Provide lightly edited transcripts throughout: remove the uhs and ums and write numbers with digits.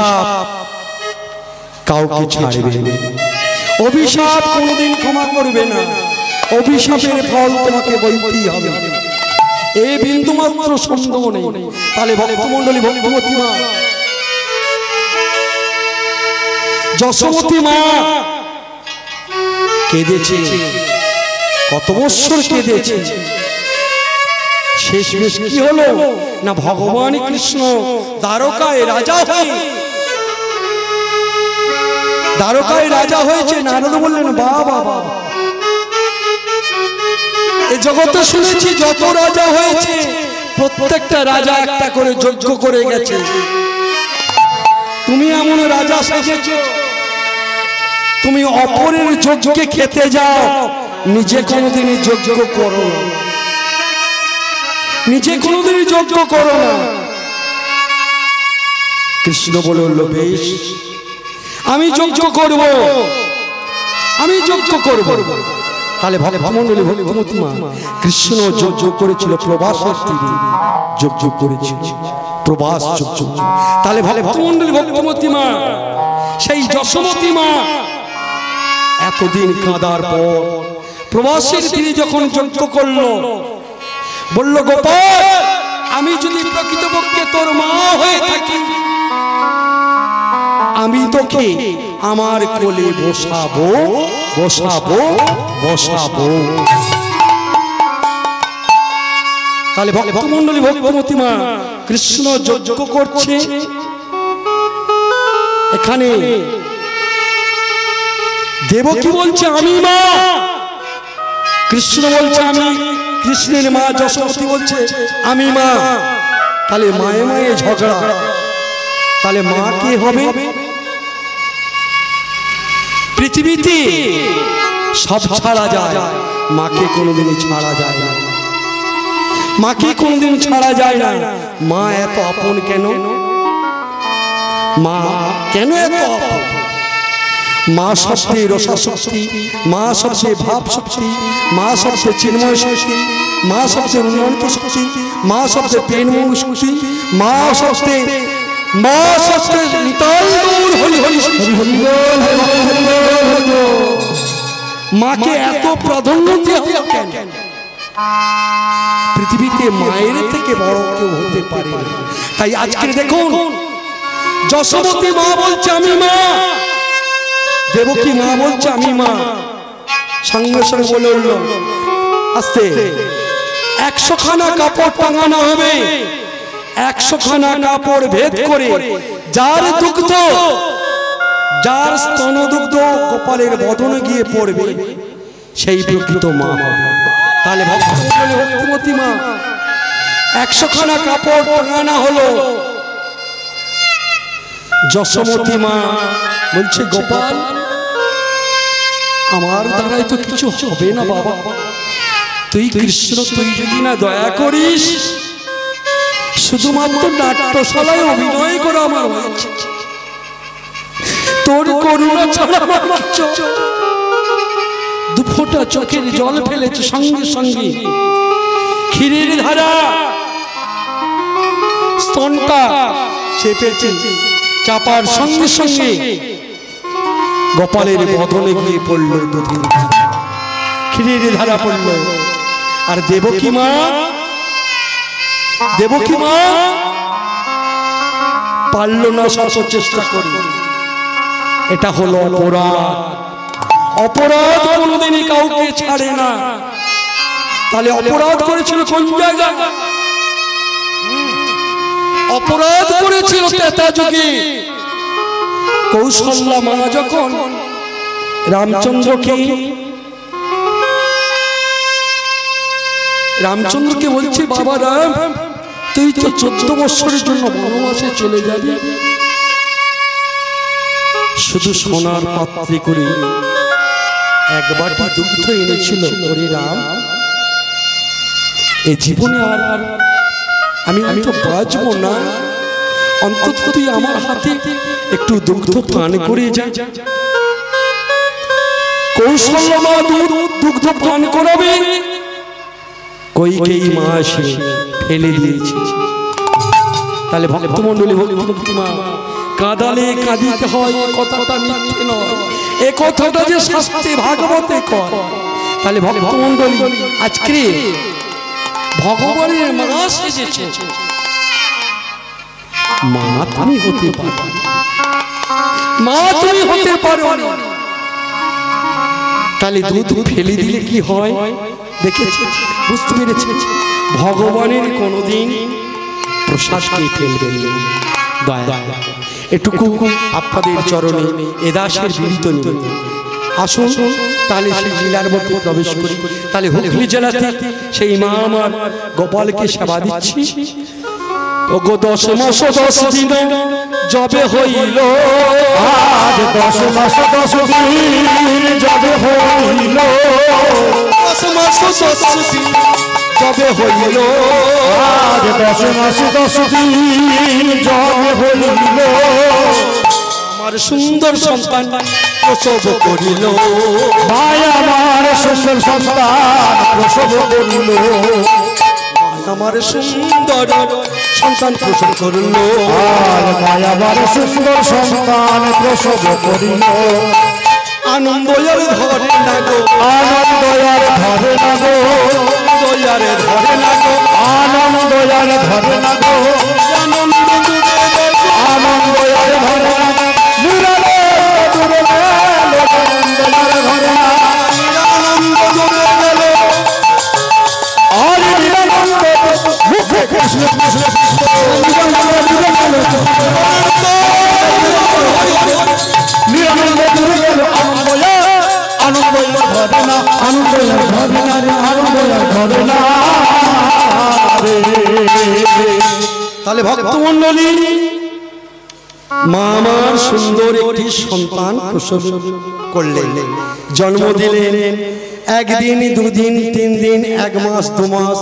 অভিশাপ কাউকে ছাড়বে না, অভিশাপ কোনোদিন ক্ষমা করবে না, অভিশাপের ফল তোমাকে বইতেই হবে, এই বিন্দু মাত্র সন্দেহ নেই। তাহলে ভক্তমণ্ডলী, ভক্তবতী মা যশোমতী মা কেঁদেছে, কত বৎসর কেঁদেছে। শেষ বেশ কি হলো না, ভগবান কৃষ্ণ দ্বারকায় রাজা হয়ে, দ্বারকায় রাজা হয়েছে। নারদ বললেন, বাবা বাবা, এই জগতে শুনেছি যত রাজা হয়েছে প্রত্যেকটা রাজা একটা করে যজ্ঞ করে গেছে, তুমি এমন রাজা সেজেছ, তুমি অপরের যজ্ঞে খেতে যাও, নিজে কোনোদিনই যজ্ঞ করো, নিজে কোনোদিনই যজ্ঞ করো না। কৃষ্ণ বলল, বেশ, আমি যজ্ঞ করব, আমি যজ্ঞ করব। তাহলে ভক্তমণ্ডলী, ভক্তমতী মা কৃষ্ণ যজ্ঞ করেছিল, প্রবাসের তীরে যজ্ঞ করেছিল, প্রবাস যজ্ঞ। তাহলে ভক্তমণ্ডলী, ভক্তমতী মা সেই যশোমতী মা এতদিন কাঁদার পর প্রবাসের তীরে যখন যজ্ঞ করলো, বলল, গোপাল, আমি যদি প্রকৃতপক্ষে তোর মা হয়ে থাকি, আমি তোকে আমার কোলে বসাবো, বসাবো, বসাবো। তাহলে ভক্তমণ্ডলী, ভক্তমতী মা কৃষ্ণ যজ্ঞ করছে, এখানে দেবকী বলছে আমি মা, কৃষ্ণ বলছে আমি, কৃষ্ণের মা যশোমতী বলছে আমি মা। তাহলে মায়ে মায়ে ঝগড়া, তাহলে মা কে হবে? পৃথিবীতে সব ছাড়া যায়, মাকে কোনোদিনই ছাড়া যায় না, মাকে কোনোদিন ছাড়া যায় না। মা এত আপন কেন? মা কেন এত আপন? মা শব্দে রসা শক্তি, মা শব্দে ভাব শক্তি, মা শব্দে চিন্ময় শক্তি, মা শব্দে উন্নয়ন শক্তি, মা শব্দে প্রেমময় শক্তি, মা শব্দে নিতাই গৌর হরি হরি হরি। মাকে এত প্রাধান্য দেওয়া কেন? পৃথিবীতে মায়ের থেকে বড় কেউ হতে পারে না। তাই আজকে দেখুন, যশোমতী মা বলছে আমি মা, দেবকী মা বলছে আমি মা, সঙ্গে সঙ্গে বলে উঠল, আস্তে 100 খানা কাপড় টাঙানো হবে, 100 খানা কাপড় ভেদ করে যার দুগ্ধ, যার স্তন দুগ্ধ কপালের বদনে গিয়ে পড়বে, সেই প্রকৃত মা হবে। তাহলে ভক্তমতী মা 100 খানা কাপড় টাঙানো হলো, যশোমতী মা বলছে, গোপাল, আমার দ্বারাই তো কিছু হবে না বাবা, তুই কৃষ্ণ, তুই যদি না দয়া করিস, শুধুমাত্র নাট্যশালায় অভিনয় করে আমার হয়েছে, তোর করুণা ছাড়া আমার কিছু। দুফোঁটা চোখের জল ফেলেছে, সঙ্গে সঙ্গে ক্ষীরের ধারা স্তনটা চেপেছে, চাপার সঙ্গে সঙ্গে গোপালের বদনে গিয়ে পড়ল দুধের ধারা, ক্ষীরের ধারা পড়ল। আর দেবকী মা, দেবকী মা পারল না, শত চেষ্টা করি। এটা হলো অপরাধ, অপরাধ কোনদিনই কাউকে ছাড়ে না। তাহলে অপরাধ করেছিল কোন জায়গায়? অপরাধ করেছিল ত্রেতা যুগে। কৌশল্যা মা যখন রামচন্দ্রকে বলছে, বাবা রাম, তুই তো 14 বছরের জন্য বনবাসে চলে যাবি, শুধু সোনার পাত্রে করে 1 বাটি দুগ্ধ এনেছিল। ওরে রাম, এই জীবনে আর আমি তো বাঁচবো না, অন্তত তুই আমার হাতে একটু দুগ্ধ পান করে যা। কৌশল্যা মা দুগ্ধ পান করাবে, কইকেয়ী মা এসে ফেলে দিয়েছে। তাহলে ভক্তমণ্ডলী, ভক্তি মা কাঁদালে কাঁদিতে হয়, কথাটা মিথ্যে নয়। এ কথাটা যে শাস্ত্রে ভাগবতে কয়। তাহলে ভক্তমণ্ডলী আজকে ভগবানের মা সেজেছে, মা তুমি হতে পারো, মা তুমি হতে পারো। তাহলে দুধ ফেলে দিলে কি হয় দেখেছে, বুঝতে পেরেছে? ভগবানের কোনোদিন প্রসাদকে ফেলবেন না। দয়া এটুকু আপনাদের চরণে এ দাসের বিনীত নিবেদন। আসুন তাহলে সেই লীলার মধ্যে প্রবেশ করি। তাহলে হুগলি জেলাতে সেই মা আমার গোপালকে সেবা দিচ্ছি। ওগো 10 মাস 10 দিন যবে হইল, আজ 10 মাস 10 দিন যবে হইল, 10 মাস 10 দিন যবে হইল, আজ 10 মাস 10 দিন যবে হইল, আমার সুন্দর সন্তান প্রসব করিল, ভাই আমার সুন্দর সন্তান প্রসব করিল, আমার সুন্দর সন্তান প্রসব করিল, আর ভাই আমার সুন্দর সন্তান প্রসব করিল, আনন্দয়ার ধরে না গো, আনন্দয়ার ধরে না গো, আনন্দয়ার ধরে না গো, আনন্দয়ার ধরে না গো, আনন্দ জুড়ে গো, আনন্দয়ার ধরে না গো, নিরানন্দ জুড়ে গেল, আনন্দয়ার ধরে না, আনন্দ জুড়ে গেল, আর নিরানন্দ মুখে কৃষ্ণ কৃষ্ণ কৃষ্ণ, নিরানন্দ জুড়ে গেল, নিরানন্দ জুড়ে গেল, আনন্দয়ার, আনন্দয়ার ধরে না, আনন্দয়ার ধরে না রে, আনন্দয়ার ধরে না রে। তাহলে ভক্তমণ্ডলী মা আমার সুন্দর একটি সন্তান প্রসব করলেন, জন্ম দিলেন। 1 দিন 2 দিন 3 দিন 1 মাস 2 মাস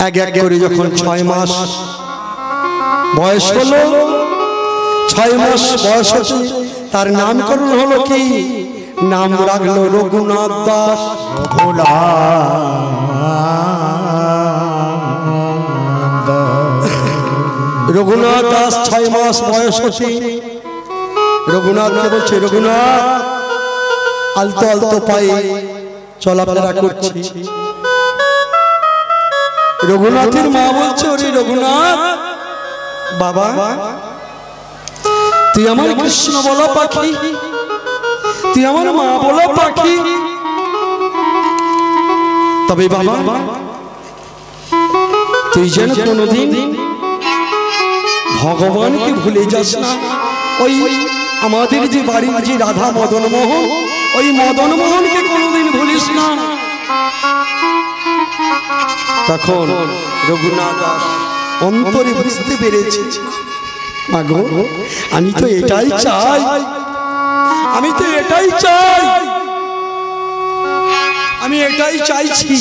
এক এক করে যখন 6 মাস বয়স হলো, 6 মাস বয়স হতে তার নামকরণ হলো কি, নাম রাখলো রঘুনাথ দাস। রঘুনাথ দাস 6 মাস বয়স হতে রঘুনাথকে বলছে, রঘুনাথ আলতো আলতো পায়ে চলাফেরা করছে। রঘুনাথের মা বলছে, ওরে রঘুনাথ বাবা, তুই আমার কৃষ্ণ বলা পাখি, তুই আমার মা বলা পাখি, তবে বাবা তুই যেন কোনোদিন ভগবানকে ভুলে যাস না। ওই আমাদের যে বাড়ির যে রাধা মদন মোহন, ওই মদন মোহনকে কোনোদিন ভুলিস না। তখন রঘুনাথ দাস অন্তরে বুঝতে পেরেছে, মাগো আমি তো এটাই চাই, আমি তো এটাই চাই, আমি এটাই চাইছি,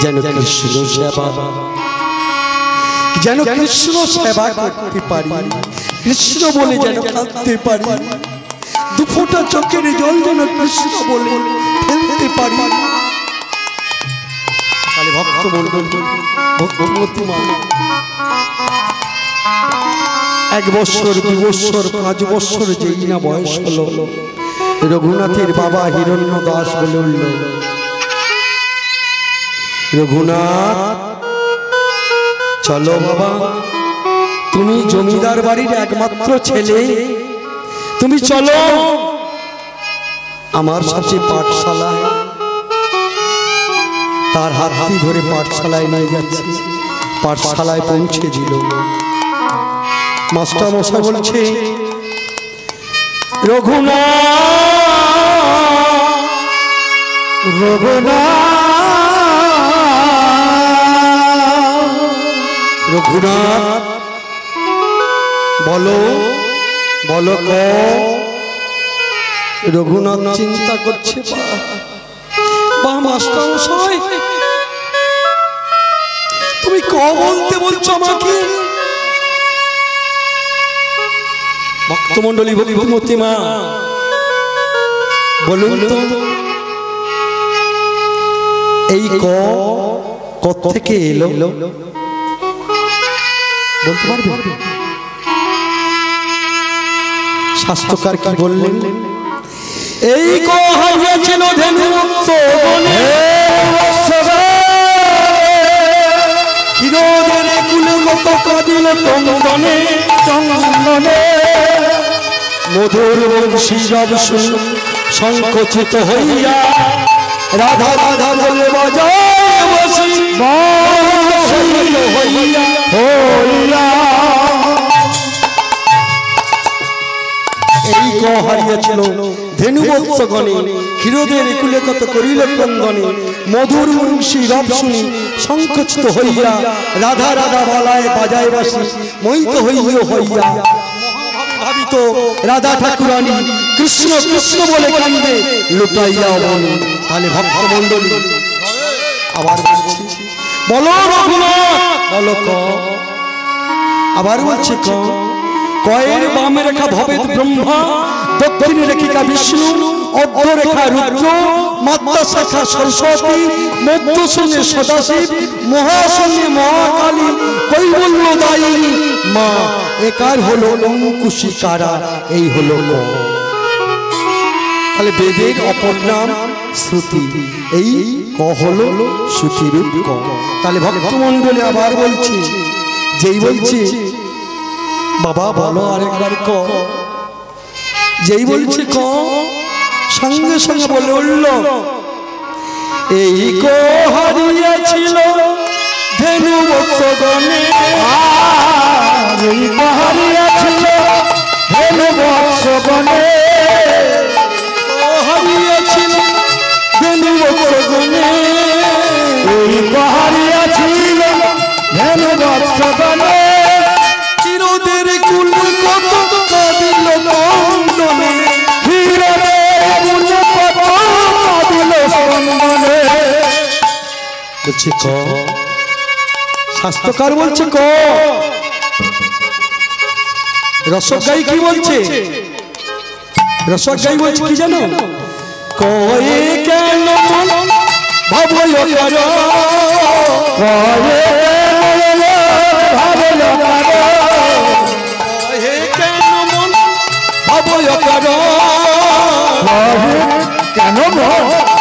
যেন কৃষ্ণ সেবা, যেন কৃষ্ণ সেবা করতে পারি, কৃষ্ণ বলে যেন কাঁদতে পারি, 2 ফোঁটা চোখের জল যেন কৃষ্ণ বলে ফেলতে পারি। তাহলে ভক্তমণ্ডলী ভক্তমতী মা 1 বছর 2 বছর 5 বছর যেই না বয়স হলো, রঘুনাথের বাবা হিরণ্য দাস বলে উঠল, রঘুনাথ চলো বাবা, তুমি জমিদার বাড়ির একমাত্র ছেলে, তুমি চলো আমার সাথে পাঠশালায়। তার হাতটি ধরে পাঠশালায় নিয়ে যাচ্ছে, পাঠশালায় পৌঁছে দিল। মাস্টার মশাই বলছে, রঘুনাথ রঘুনাথ রঘুনাথ বলো বলো ক। রঘুনাথ চিন্তা করছে, বা মাস্টার মশাই তুমি ক বলতে বলছো আমাকে? ভক্তমণ্ডলী ভক্তিমতী মা বলুন তো, এই ক থেকে এলো বলতে পারবে? শাস্ত্রকার কি বললেন? এই কো হারিয়েছিল ধেনু বৎসগণে, ক্ষীরোদের কুলে কত কাঁদিল চন্দনে চন্দনে, মধুর বংশী রব সংকোচিত হইয়া রাধা রাধা বলে বাজায় বসি হইয়া হইয়া। এই গো হারিয়েছিল ধেনু বৎসগণে, ক্ষীরোদের কুলে কত করিল ক্রন্দনে, মধুর বংশী রব শুনি সংকোচিত হইয়া রাধা রাধা বলায় বাজায় বাসি মোহিত হইয়া হইয়া। ভাবিত রাধা ঠাকুরানী কৃষ্ণ কৃষ্ণ বলে কান্দে লুটাইয়া বল। তাহলে ভক্ত মন্ডলী আবার বলছি বলো রঘুনাথ বলো ক, আবার বলছে ক। কয়ের বামে রেখা ভবেদ ব্রহ্মা, দক্ষিণে রেখিকা বিষ্ণু, অর্ধ রেখা রুদ্র, মাত্রা শাখা সরস্বতী, মধ্য শূন্যে সদাশিব, মহাশূন্যে মহাকালী, কৈবল্য দায়িনী মা, একার হলো অঙ্কুশিকারা। এই হলো ক। তাহলে বেদের অপর নাম শ্রুতি, এই ক হলো শ্রুতিরূপ ক। তাহলে ভক্তমণ্ডলী আবার বলছি, যেই বলছি বাবা বলো আরেকবার ক, যেই বলছি ক সঙ্গে সঙ্গে বলে উঠল এই কো হারিয়েছিল ধেনু বৎসগণে, এই কো হারিয়েছিল ধেনু বৎসগণে, হারিয়েছিল ধেনু বৎসগণে, এই কো হারিয়েছিল ধেনু বৎসগণে, ক্ষীরোদের কুল কত কাঁদিল চন্দনে, ক্ষীরোদের কুল কত কাঁদিল চন্দনে। বলছে ক, শাস্ত্রকার বলছে ক। রসগাই কি বলছে? রসগাই বলছে কি জানো? কয়ে কেন ভাবয় কর, কয়ে ভাবয় কর, কয়ে কেন মন ভাবয় কর, কেন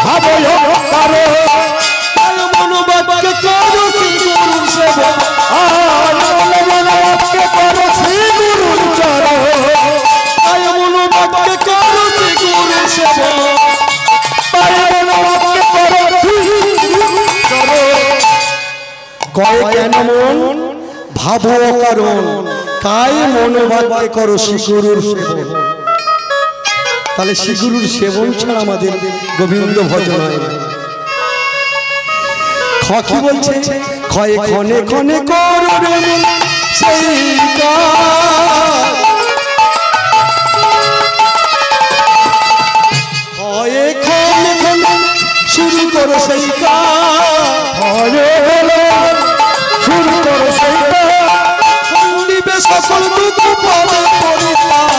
ভাবয় কর, মন বাবাকে করো শ্রী গুরু সেবা, মন বাবাকে করো শ্রী গুরু চরণ, মন বাবাকে করো শ্রী গুরু সেবা, কয় কেন মন ভাবো কারণ, কায় মনোবাক্যে করো শ্রীগুরুর সেবন। তাহলে শ্রীগুরুর সেবন ছাড়া আমাদের গোবিন্দ ভজন হয় না। খ কি বলছে? ক্ষয়ে ক্ষণে ক্ষণে করো রে মন সেই কাজ, ক্ষয়ে ক্ষণে ক্ষণে শুরু করো সেই কাজ, শুরু করো সেই খণ্ডিবে সকল দুঃখ পাবে পরিত্রাণ,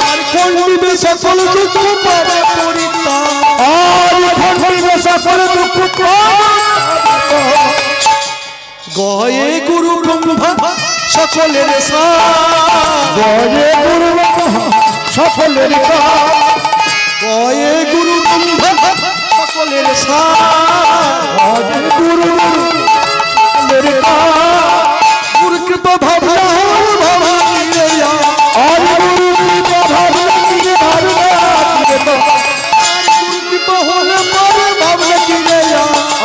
আর খণ্ডিবে সকল দুঃখ পাবে পরিত্রাণ, আর খণ্ডিবে সকল দুঃখ গয়ে গুরু ব্রহ্মা সকলের সার, গয়ে গুরু সকলের গয়ে গুরু ব্রহ্মা সকলের সার, গুরু গুরু কৃপা ভাবনা ভাবনা আর গুরু কৃপা ভাবনা কি গুরু কৃপা হলে পরে ভাবনা কি রে,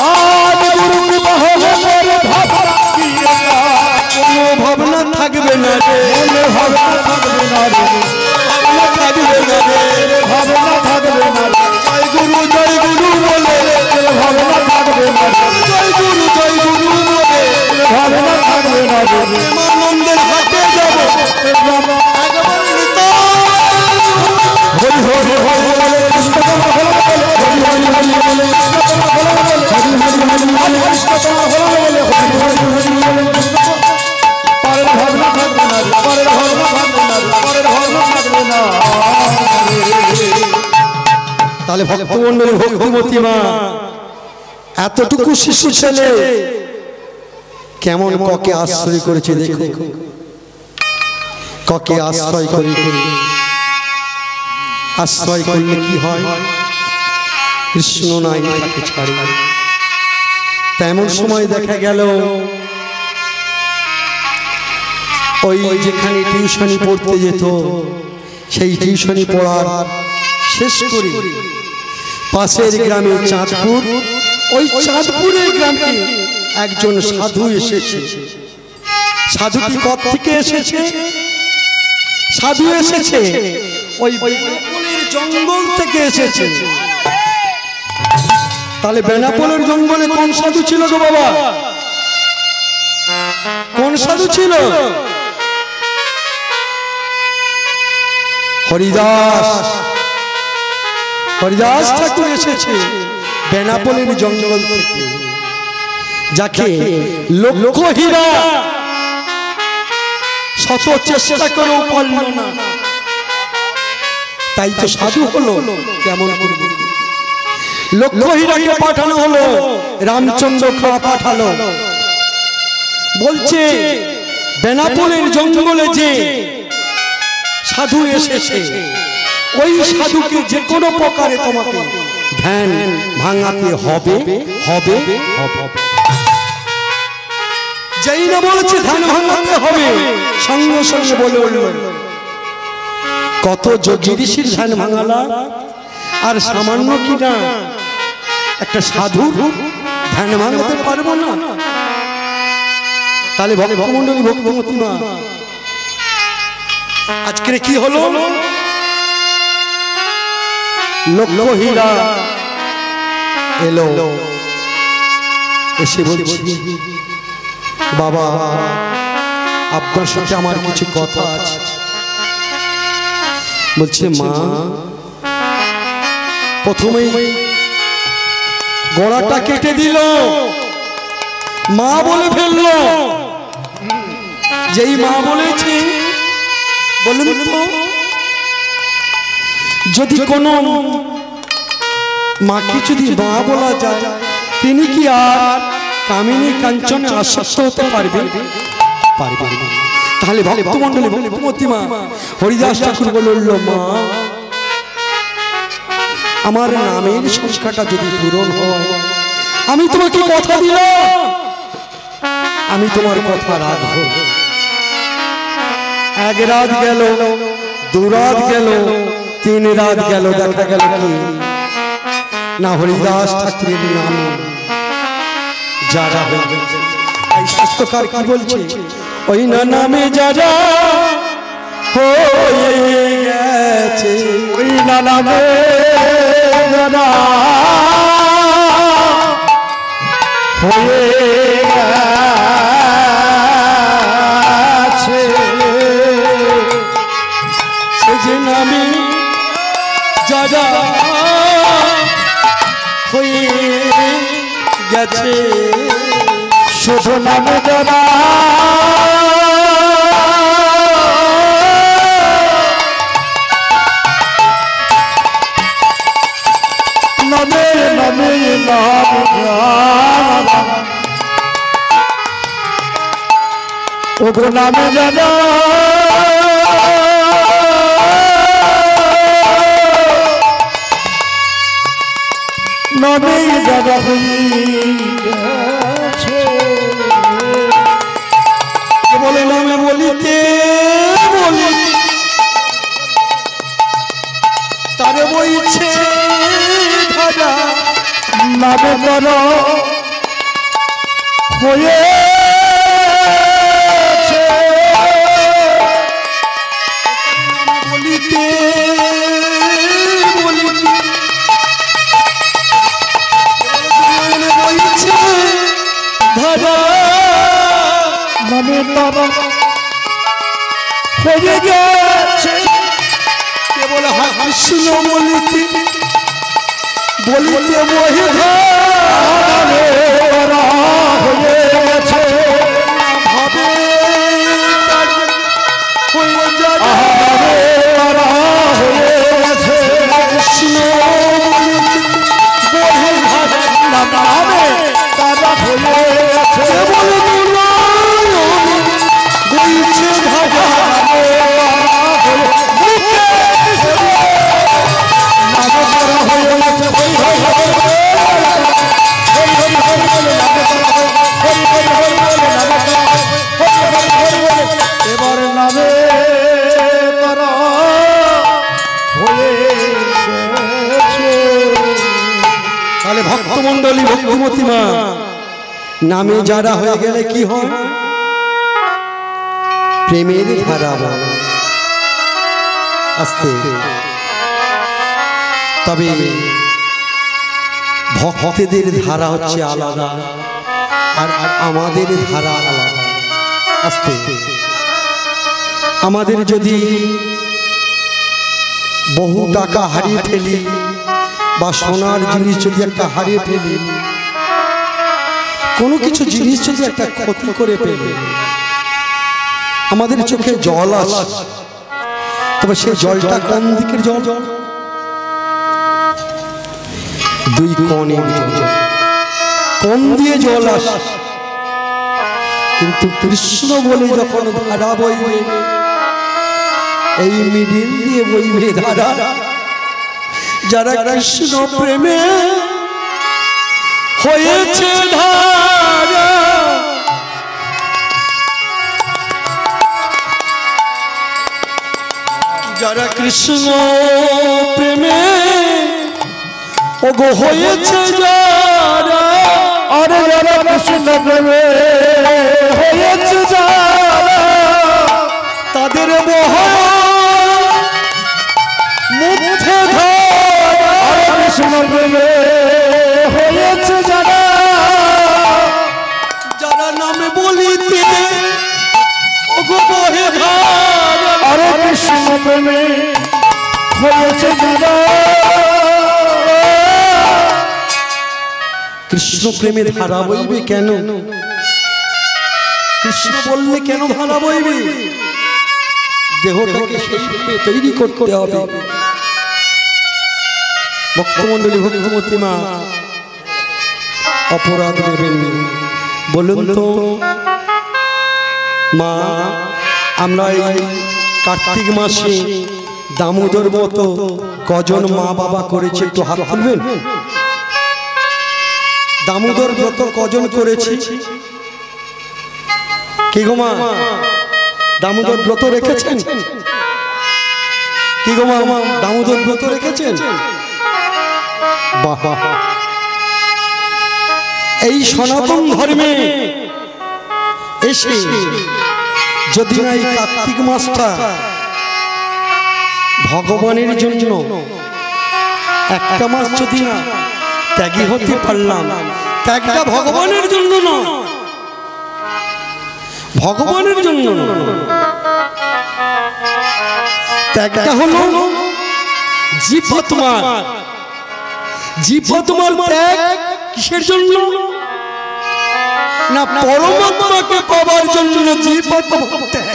আর গুরু কৃপা হলে পরে ভাবনা কি কোনো ভাবনা থাকবে না রে, মনে ভাবনা থাকবে না রে, ভাবনা থাকবে না রে, ভাবনা থাকবে না রে, জয় গুরু বলে ভাবনা থাকবে না রে, জয় গুরু বলে ভাবনা থাকবে না রে, প্রেমানন্দের হাতে যাবো একবার হরি হরি হরি বলে কৃষ্ণ হরি হরি হরি বলে কৃষ্ণ হরি হরি বলে পরের ভাবনা থাকবে না রে, পরের ভাবনা থাকবে না রে, পরের ভাবনা থাকবে না। তাহলে ভক্তমণ্ডলী ভক্তিমতী মা এতটুকু শিশু ছেলে কেমন ককে আশ্রয় করেছে দেখো, ককে আশ্রয় করে। আশ্রয় করলে কি হয়? কৃষ্ণ নাই তাকে ছাড়ে। তেমন সময় দেখা গেল ওই যেখানে টিউশনি পড়তে যেত, সেই টিউশনি পড়ার শেষ করে পাশের গ্রামে চাঁদপুর, ওই চাঁদপুরের গ্রামে একজন সাধু এসেছে। সাধুটি কোথা থেকে এসেছে? সাধু এসেছে ওই বেনাপোলের জঙ্গল থেকে এসেছে। তাহলে বেনাপোলের জঙ্গলে কোন সাধু ছিল গো বাবা? কোন সাধু ছিল? হরিদাস। হরিদাস ঠাকুর এসেছে বেনাপোলের জঙ্গল থেকে, যাকে লক্ষ হীরা শত চেষ্টা করেও পারল না, তাই তো সাধু হলো। কেমন করবে? লক্ষ হীরাকে পাঠানো হলো, রামচন্দ্র খা পাঠালো। বলছে বেনাপোলের জঙ্গলে যে সাধু এসেছে, ওই সাধুকে যে কোনো প্রকারে তোমাকে ধ্যান ভাঙাতে হবে হবে হবে। যেই না বলেছে ধ্যান ভাঙাতে হবে, সঙ্গে সঙ্গে বলে উঠল, কত যোগী ঋষির ধ্যান ভাঙালা, আর সামান্য কি না একটা সাধু ধ্যান ভাঙাতে পারবো না? তাহলে ভক্তমন্ডলী, ভক্তমতী মা, আজকে কি হলো? লক্ষ হীরা এলো, এসে বলছি বাবা আপনার সাথে আমার কিছু কথা আছে। বলছে মা, প্রথমেই গলাটা কেটে দিল, মা বলে ফেললো। যেই মা বলেছে, বলুন তো যদি কোনো মাকে যদি মা বলা যায়, তিনি কি আর কামিনী কাঞ্চনে আসক্ত হতে পারবে? পারবে না। তাহলে ভক্তমন্ডলী, ভক্তমতী মা হরিদাস ঠাকুর বলল, মা আমার নামের সংখ্যাটা যদি পূরণ হয়, আমি তোমাকে কথা দিলাম, আমি তোমার কথা রাখব। এক রাত গেল, দু রাত গেল, তিন রাত গেল, দেখা গেল কি না হরিদাস ঠাকুরের নামে যারা হয়েছে। এই শাস্ত্রকার কি বলছে? ওই না নামে যারা হয়ে গেছে, ওই না নামে যারা হয়ে গেছে, সে যে নামে যারা হয়ে গেছে, শুধু নামে যারা নামে নামে নাম যারা, ওগো নামে যারা নামে যারা বলে নামে বলিতে বলি তারে বইছে ধারা, নামে যারা হয়ে বলিতে বইছে ধারা, নামে তারা হয়ে গেছে। কেবল কৃষ্ণ বলিতে বলিতে বহে নামে তারা হয়ে গেছে, ভাবে হয়ে যায় নামে তারা হয়ে গেছে। কৃষ্ণ বলিতে বহে ধারা, নামে তারা হয়ে গেছে, বলে ভক্তিমতী মা, নামে যারা হয়ে গেলে কি হয়? প্রেমের ধারা আস্তে। তবে ভক্তদের ধারা হচ্ছে আলাদা, আর আমাদের ধারা আলাদা। আস্তে। আমাদের যদি বহু টাকা হারিয়ে ফেলি বা সোনার জিনিস যদি একটা হারিয়ে ফেলি, কোনো কিছু জিনিস যদি একটা ক্ষতি করে ফেলি, আমাদের চোখে জল আসে। তবে সেই জলটা কোন দিকের জল? দুই কোণের জল, কোন দিয়ে জল আসে। কিন্তু কৃষ্ণ বলে যখন ধারা বইবে, এই মিডিল দিয়ে বইবে ধারা। যারা কৃষ্ণ প্রেমে হয়েছে ধারা, যারা কৃষ্ণ প্রেমে ওগো হয়েছে যারা, আরে যারা কৃষ্ণ প্রেমে হয়েছে যারা, তাদের মুখে ধারা। আরে কৃষ্ণ প্রেমে হয়েছে যারা, যারা নামে বলিতে ওগো বহে ধারা। আরে কৃষ্ণ প্রেমে হয়েছে যারা। কৃষ্ণ প্রেমে ধারা বইবে কেন? কৃষ্ণ বললে কেন ধারা বইবে? দেহটাকে সেইভাবে তৈরি করতে হবে। ভক্তমণ্ডলী, ভক্তিমতী মা, অপরাধ নেবেন বলুন তো মা। আমরা এই কার্তিক মাসে দামোদর মতো কজন মা বাবা করেছে? একটু হাত তুলবেন। দামোদর ব্রত কজন করেছি? কি গো মা, দামোদর ব্রত রেখেছেন? কি গো মা, দামোদর ব্রত রেখেছেন? বাহ! এই সনাতন ধর্মে এসে যদি না এই কার্তিক মাসটা ভগবানের জন্য একটা মাস যদি না ত্যাগী হতে পারলাম, ত্যাগটা ভগবানের জন্য না, ভগবানের জন্য ত্যাগটা হলো জীবাত্মার। জীবাত্মার ত্যাগ কিসের জন্য? না পরমাত্মাকে পাওয়ার জন্য জীবাত্মার ত্যাগ।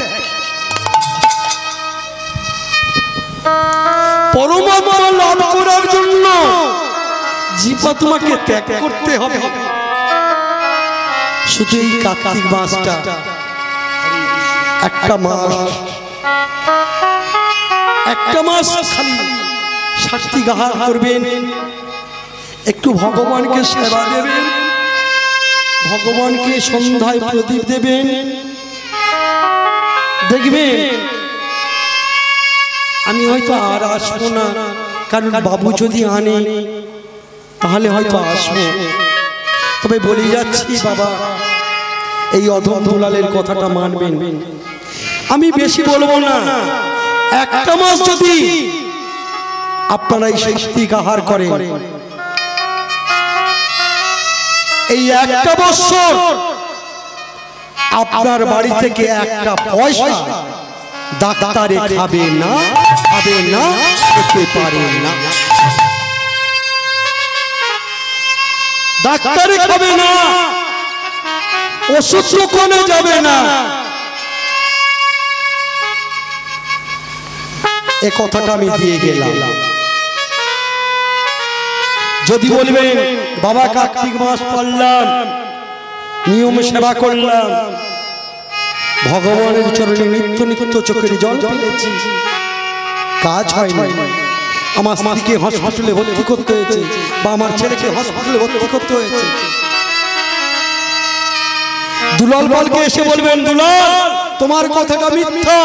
পরমাত্মা লাভ করার জন্য জীবাত্মাকে ত্যাগ করতে হবে। শুধু এই কার্তিক মাসটা একটা মাস খালি সাত্বিক আহার করবেন, একটু ভগবানকে সেবা দেবেন, ভগবানকে সন্ধ্যায় প্রদীপ দেবেন। দেখবেন আমি হয়তো আর আসবো না, কারণ বাবু যদি আনে তাহলে হয়তো আসবো। তবে বলে যাচ্ছি বাবা, এই অধম দুলালের কথাটা মানবেন। আমি বেশি বলবো না, একটা মাস যদি আপনারা এই সাত্বিক আহার করেন, এই একটা বছর আপনার বাড়ি থেকে একটা পয়সা ডাক্তারে খাবে না, খেতে পারে না। ডাক্তারে খাবে না, ওষুধ দোকানে যাবে না। এ কথাটা আমি দিয়ে গেলাম। যদি বলবেন বাবা কার্তিক মাস পাললাম, নিয়ম সেবা করলাম, ভগবানের চরণে নিত্য নিত্য চোখের জল ফেলেছি, কাজ হয়নি, আমার স্ত্রীকে হসপিটালে ভর্তি করতে হয়েছে বা আমার ছেলেকে হসপিটালে ভর্তি করতে হয়েছে, দুলাল বলকে এসে বলবেন দুলাল তোমার কথাটা মিথ্যা,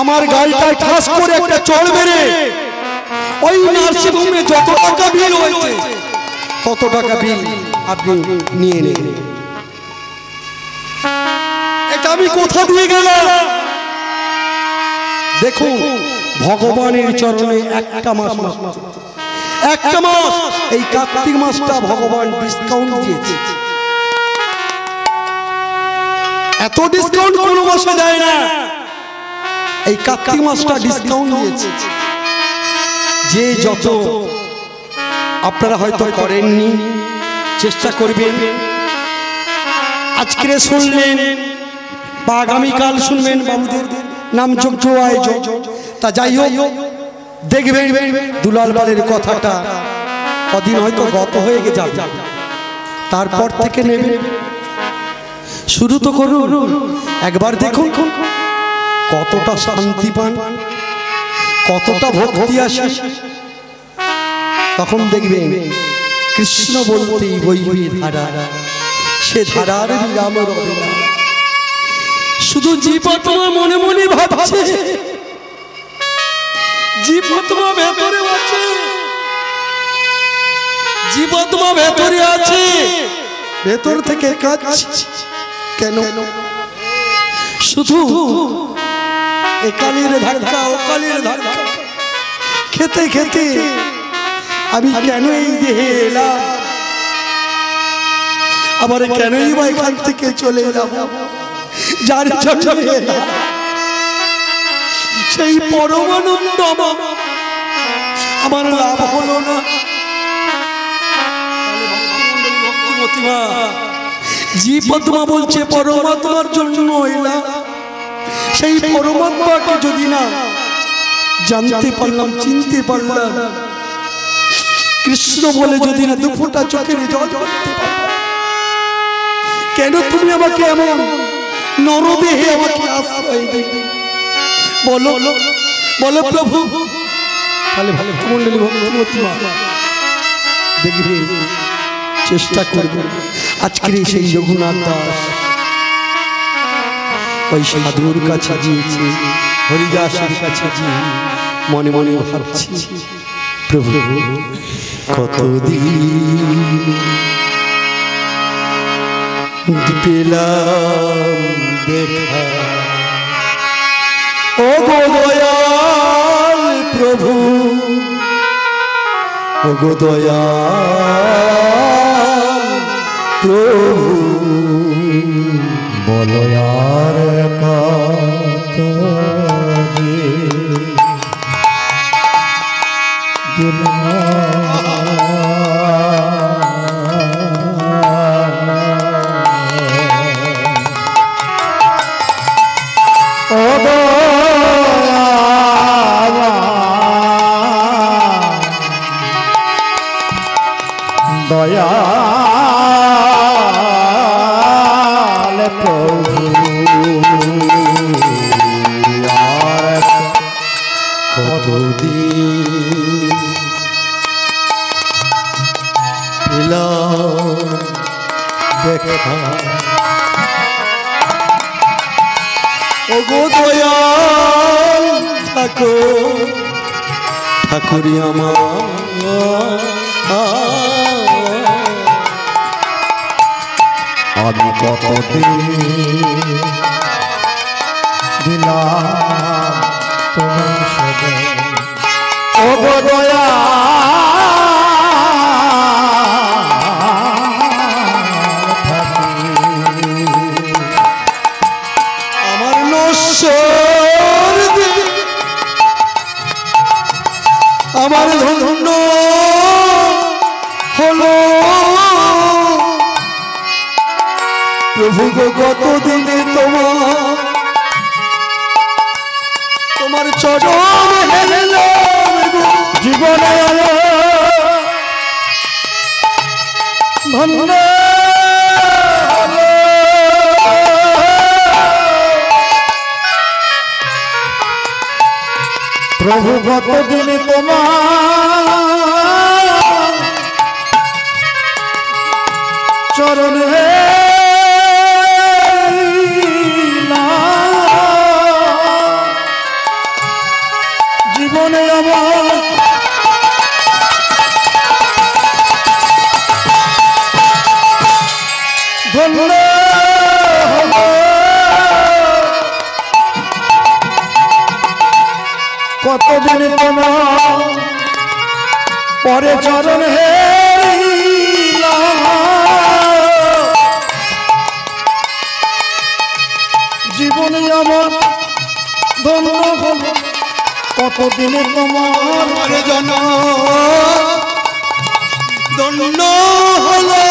আমার গালটায় ঠাস করে একটা চড় মেরে ওই নার্সিংহোমে যত টাকা বিল হয়েছে তত টাকা বিল আপনি নিয়ে নেন। এটা আমি কোথা দিয়ে গেলাম? দেখুন, ভগবানের চরণে একটা মাস, একটা মাস, এই কার্তিক মাসটা ভগবান ডিসকাউন্ট দিয়েছে। এত ডিসকাউন্ট কোনো মাসে দেয় না, এই কার্তিক মাসটা ডিসকাউন্ট দিয়েছে। যে যত আপনারা হয়তো করেননি, চেষ্টা করবেন। আজকে শুনলেন বা আগামীকাল শুনবেন বাবুদের নামযজ্ঞ আয়োজন। তা যাই হোক, দেখবেন দুলাল বালের কথাটা কদিন হয়তো গত হয়ে যাবে, তারপর থেকে নেবেন। শুরু তো করুন, একবার দেখুন কতটা শান্তি পান, কতটা ভক্তি আসে। তখন দেখবেন কৃষ্ণ বলতেই বইবে ধারা, সে ধারার বিরাম রবে না। শুধু জীবাত্মা মনে মনে ভাবছে, জীবাত্মা ভেতরে আছে, জীবাত্মা ভেতরে আছে, ভেতর থেকে কাঁদছে। কেন? শুধু একালের ধাক্কা ওকালের ধাক্কা খেতে খেতে আমি কেন এই দেহে এলাম, আবার কেনই বা এখান থেকে চলে যাব? যার জন্য সেই পরমানন্দ আমার লাভ হলো না। জীবাত্মা বলছে পরমাত্মার জন্য এলাম, সেই পরমাত্মাকে যদি না জানতে পারলাম, চিনতে পারলাম, কৃষ্ণ বলে যদি না দুফোঁটা চোখের জল করতে পারলাম, কেন তুমি আমাকে এমন নরদেহে আমাকে আশ্রয় দেবে? বলো বলো প্রভু। তাহলে ভালো মন্ডলী ভক্তমা দেখবে, চেষ্টা করবে। আজকের সেই রঘুনাথ দাস ওই সাধুর কাছে গিয়েছে, হরিদাসের কাছে গিয়ে মনে মনে ভাবছি, প্রভু কতদিন পেলাম দেখা, ও গো দয়াল প্রভু, ও গো দয়াল প্রভু, বলো আর কত দয়াল প্রভু, আর কতদিন পেলাম দেখা, ও গো দয়াল ঠাকুর, ঠাকুরি আমার আমি কতদিন দিলাম তোমার সাথে, ও গো আমার নশ্বর আমার ধন্য হলো প্রভু গো, কতদিনে তোমার চরণ হেরলাম জীবনে ধন্য প্রভু, কতদিন তোমার চরণে জীবনে আমার কতদিন তোমার পরে চরণ হেরিলাম, জীবনে আমার ধন্য হল কতদিনে তোমার ধন্য হলো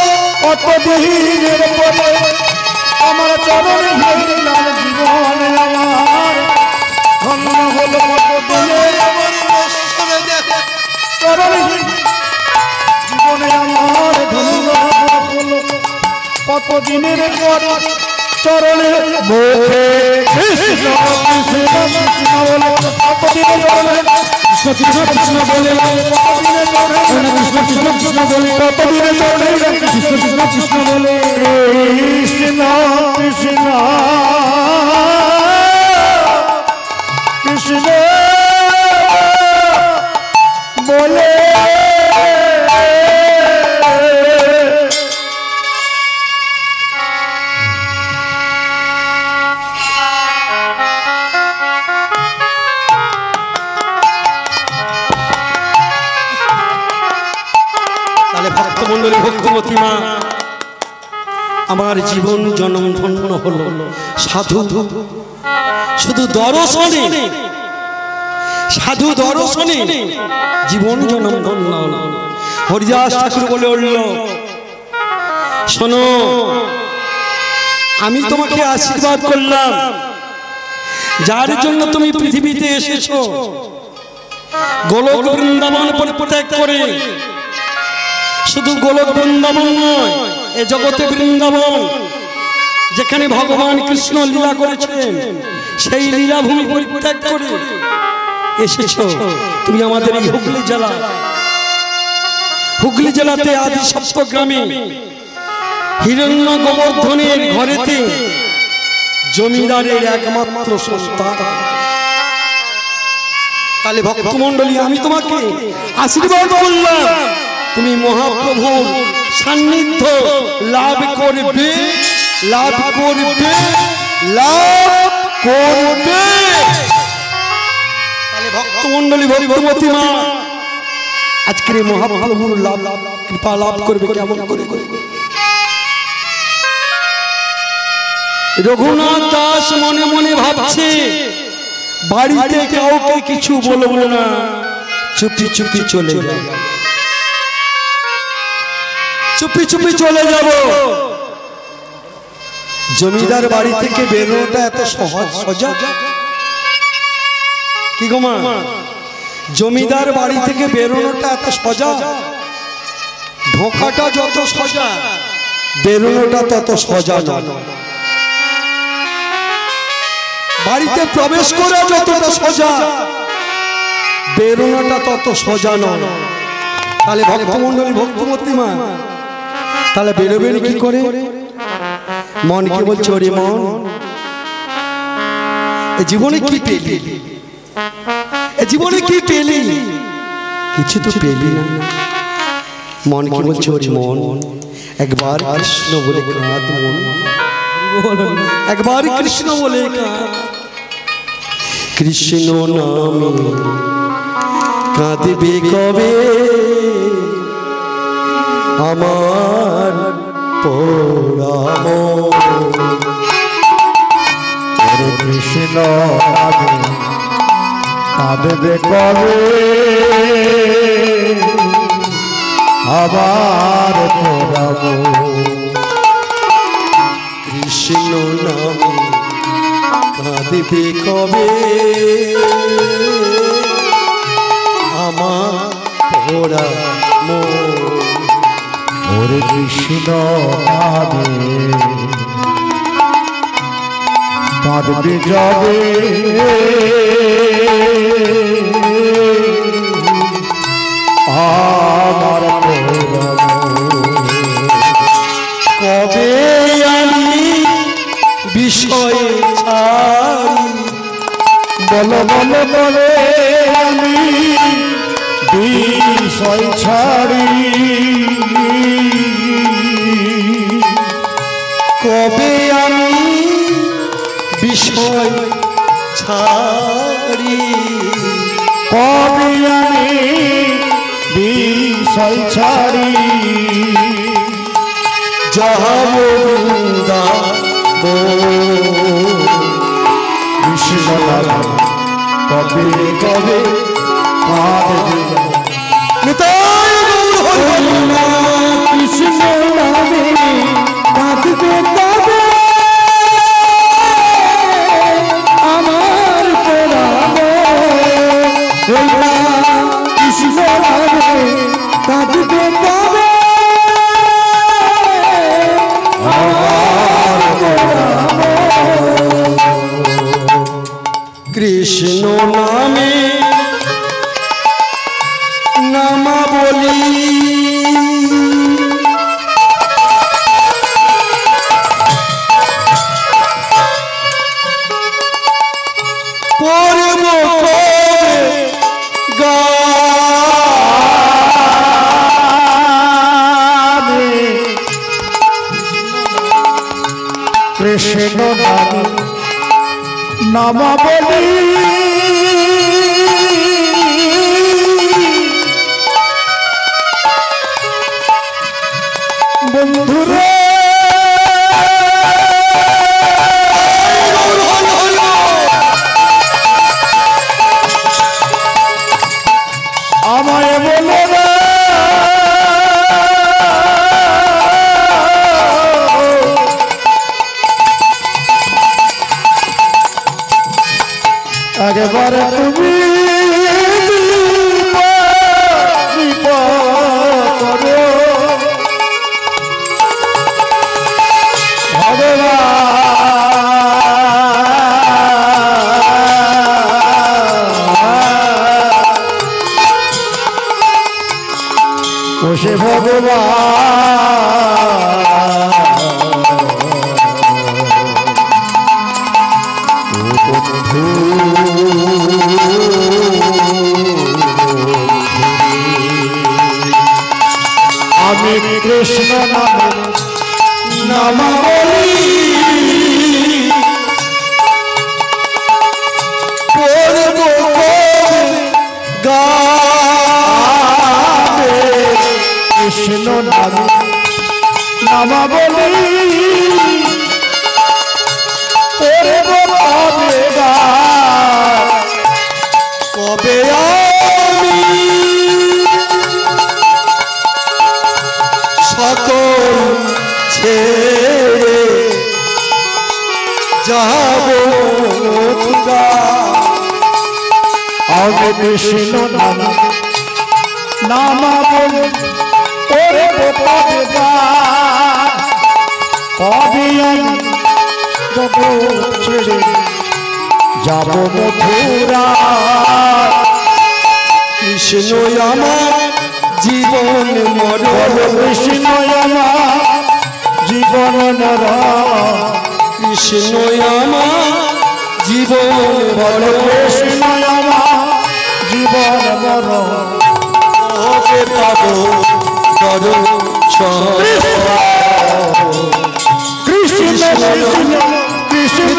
কতদিনের পরে আমার চরণ হেরিলাম, জীবনে আমার ধন্য হল কতদিনের চরণ জীবনে আমার ধন্য হল কতদিনের পরে চরণে মুখে কৃষ্ণ কৃষ্ণ কৃষ্ণ বলে কতদিনে চরণে কৃষ্ণ কৃষ্ণ বলে কতদিনে চরণে কৃষ্ণ কৃষ্ণ কৃষ্ণ বলে কতদিনে চরণে কৃষ্ণ কৃষ্ণ কৃষ্ণ বলে কৃষ্ণ কৃষ্ণ কৃষ্ণ বলে ভক্তমণ্ডলী ভক্তিমতী মা আমার জীবন জন্ম ধন্য হলো সাধু শুধু দর্শনে সাধু দর্শনে জীবন জন্ম ধন্য হলো। হরিদাস ঠাকুর বলে উঠল, শোনো আমি তোমাকে আশীর্বাদ করলাম, যার জন্য তুমি পৃথিবীতে এসেছো গোলক বৃন্দাবন পরিত্যাগ করে, শুধু গোলক বৃন্দাবন নয় এ জগতে বৃন্দাবন যেখানে ভগবান কৃষ্ণ লীলা করেছেন সেই লীলাভূমি পরিত্যাগ করে এসেছো তুমি আমাদের এই হুগলি জেলা। হুগলি জেলাতে আদি সপ্তগ্রামে হিরণ্য গোবর্ধনের ঘরেতে জমিদারের একমাত্র সন্তান। তাহলে ভক্তমণ্ডলী আমি তোমাকে আশীর্বাদ করলাম, তুমি মহাপ্রভুর সান্নিধ্য লাভ করবে লাভ করবে লাভ করবে। তাহলে ভক্তমণ্ডলী ভক্তমতী মা আজকের মহাপ্রভুর লাভ কৃপা লাভ করবে কেমন করে? রঘুনাথ দাস মনে মনে ভাবছে বাড়িতে কাউকে কিছু বলবো না, চুপি চুপি চলে যাব, চুপি চুপি চলে যাব। জমিদার বাড়ি থেকে বেরোনোটা এত সহজ সোজা কি গো মা? জমিদার বাড়ি থেকে বেরোনোটা এত সোজা? ঢোকাটা যত সোজা বেরোনোটা তত সোজা নয়। বাড়িতে প্রবেশ করা যতটা সোজা বেরোনোটা তত সোজা নয়। তাহলে ভক্তমণ্ডলী ভক্তমতী মা তাহলে বেরোবেন কি করে? মনকে বলছে, ওরে মন এ জীবনে কি পেলি, এ জীবনে কি পেলি? কিছু তো পেলি না। মনকে বলছে, ওরে মন একবার কৃষ্ণ বলে কাঁদ, মন একবার কৃষ্ণ বলে কাঁদ। কৃষ্ণ নামে কাঁদবে কবে আমার পোড়াম। কৃষ্ণ নামে কাঁদবে কবে আবার পোড়াম। কৃষ্ণ নামে কাঁদবে কবে আমার পোড়াম। ওরে কৃষ্ণ নামে কাঁদবে যাবে আমার কবে আমি বিষয়ে ছাড়ি, বল বল বলে আমি বিষয় ছাড়ি। কবে আমি বিষয় ছাড়ি, কবে আমি বিষয় ছাড়ি যাব কৃষ্ণ কবে কবে কৃষ্ণ নামে কাঁদবে কবে আমার প্রাণে, কৃষ্ণ নামে কাঁদবে কবে কৃষ্ণ নামে নামাবলি পরব গাবে কৃষ্ণ নামে নামাবলি বন্ধুরে আমায় বলো না একবারে তুমি করো ভগবান, ও সে আমি কৃষ্ণ নামে নামাবলি পরব গাবে কৃষ্ণ নামে নামাবলি কবে আমি সকল ছেড়ে যাব আমি কৃষ্ণ নামে নামাবলি কবে আমি জগৎ ছেড়ে যাব মথুরা, কৃষ্ণ আমার জীবন মরণ, কৃষ্ণ আমার জীবন মরণ, কৃষ্ণ আমার জীবন মরণ, কৃষ্ণ আমার জীবন মরণ কবে পাবো দর্শন, কৃষ্ণ কৃষ্ণ কৃষ্ণ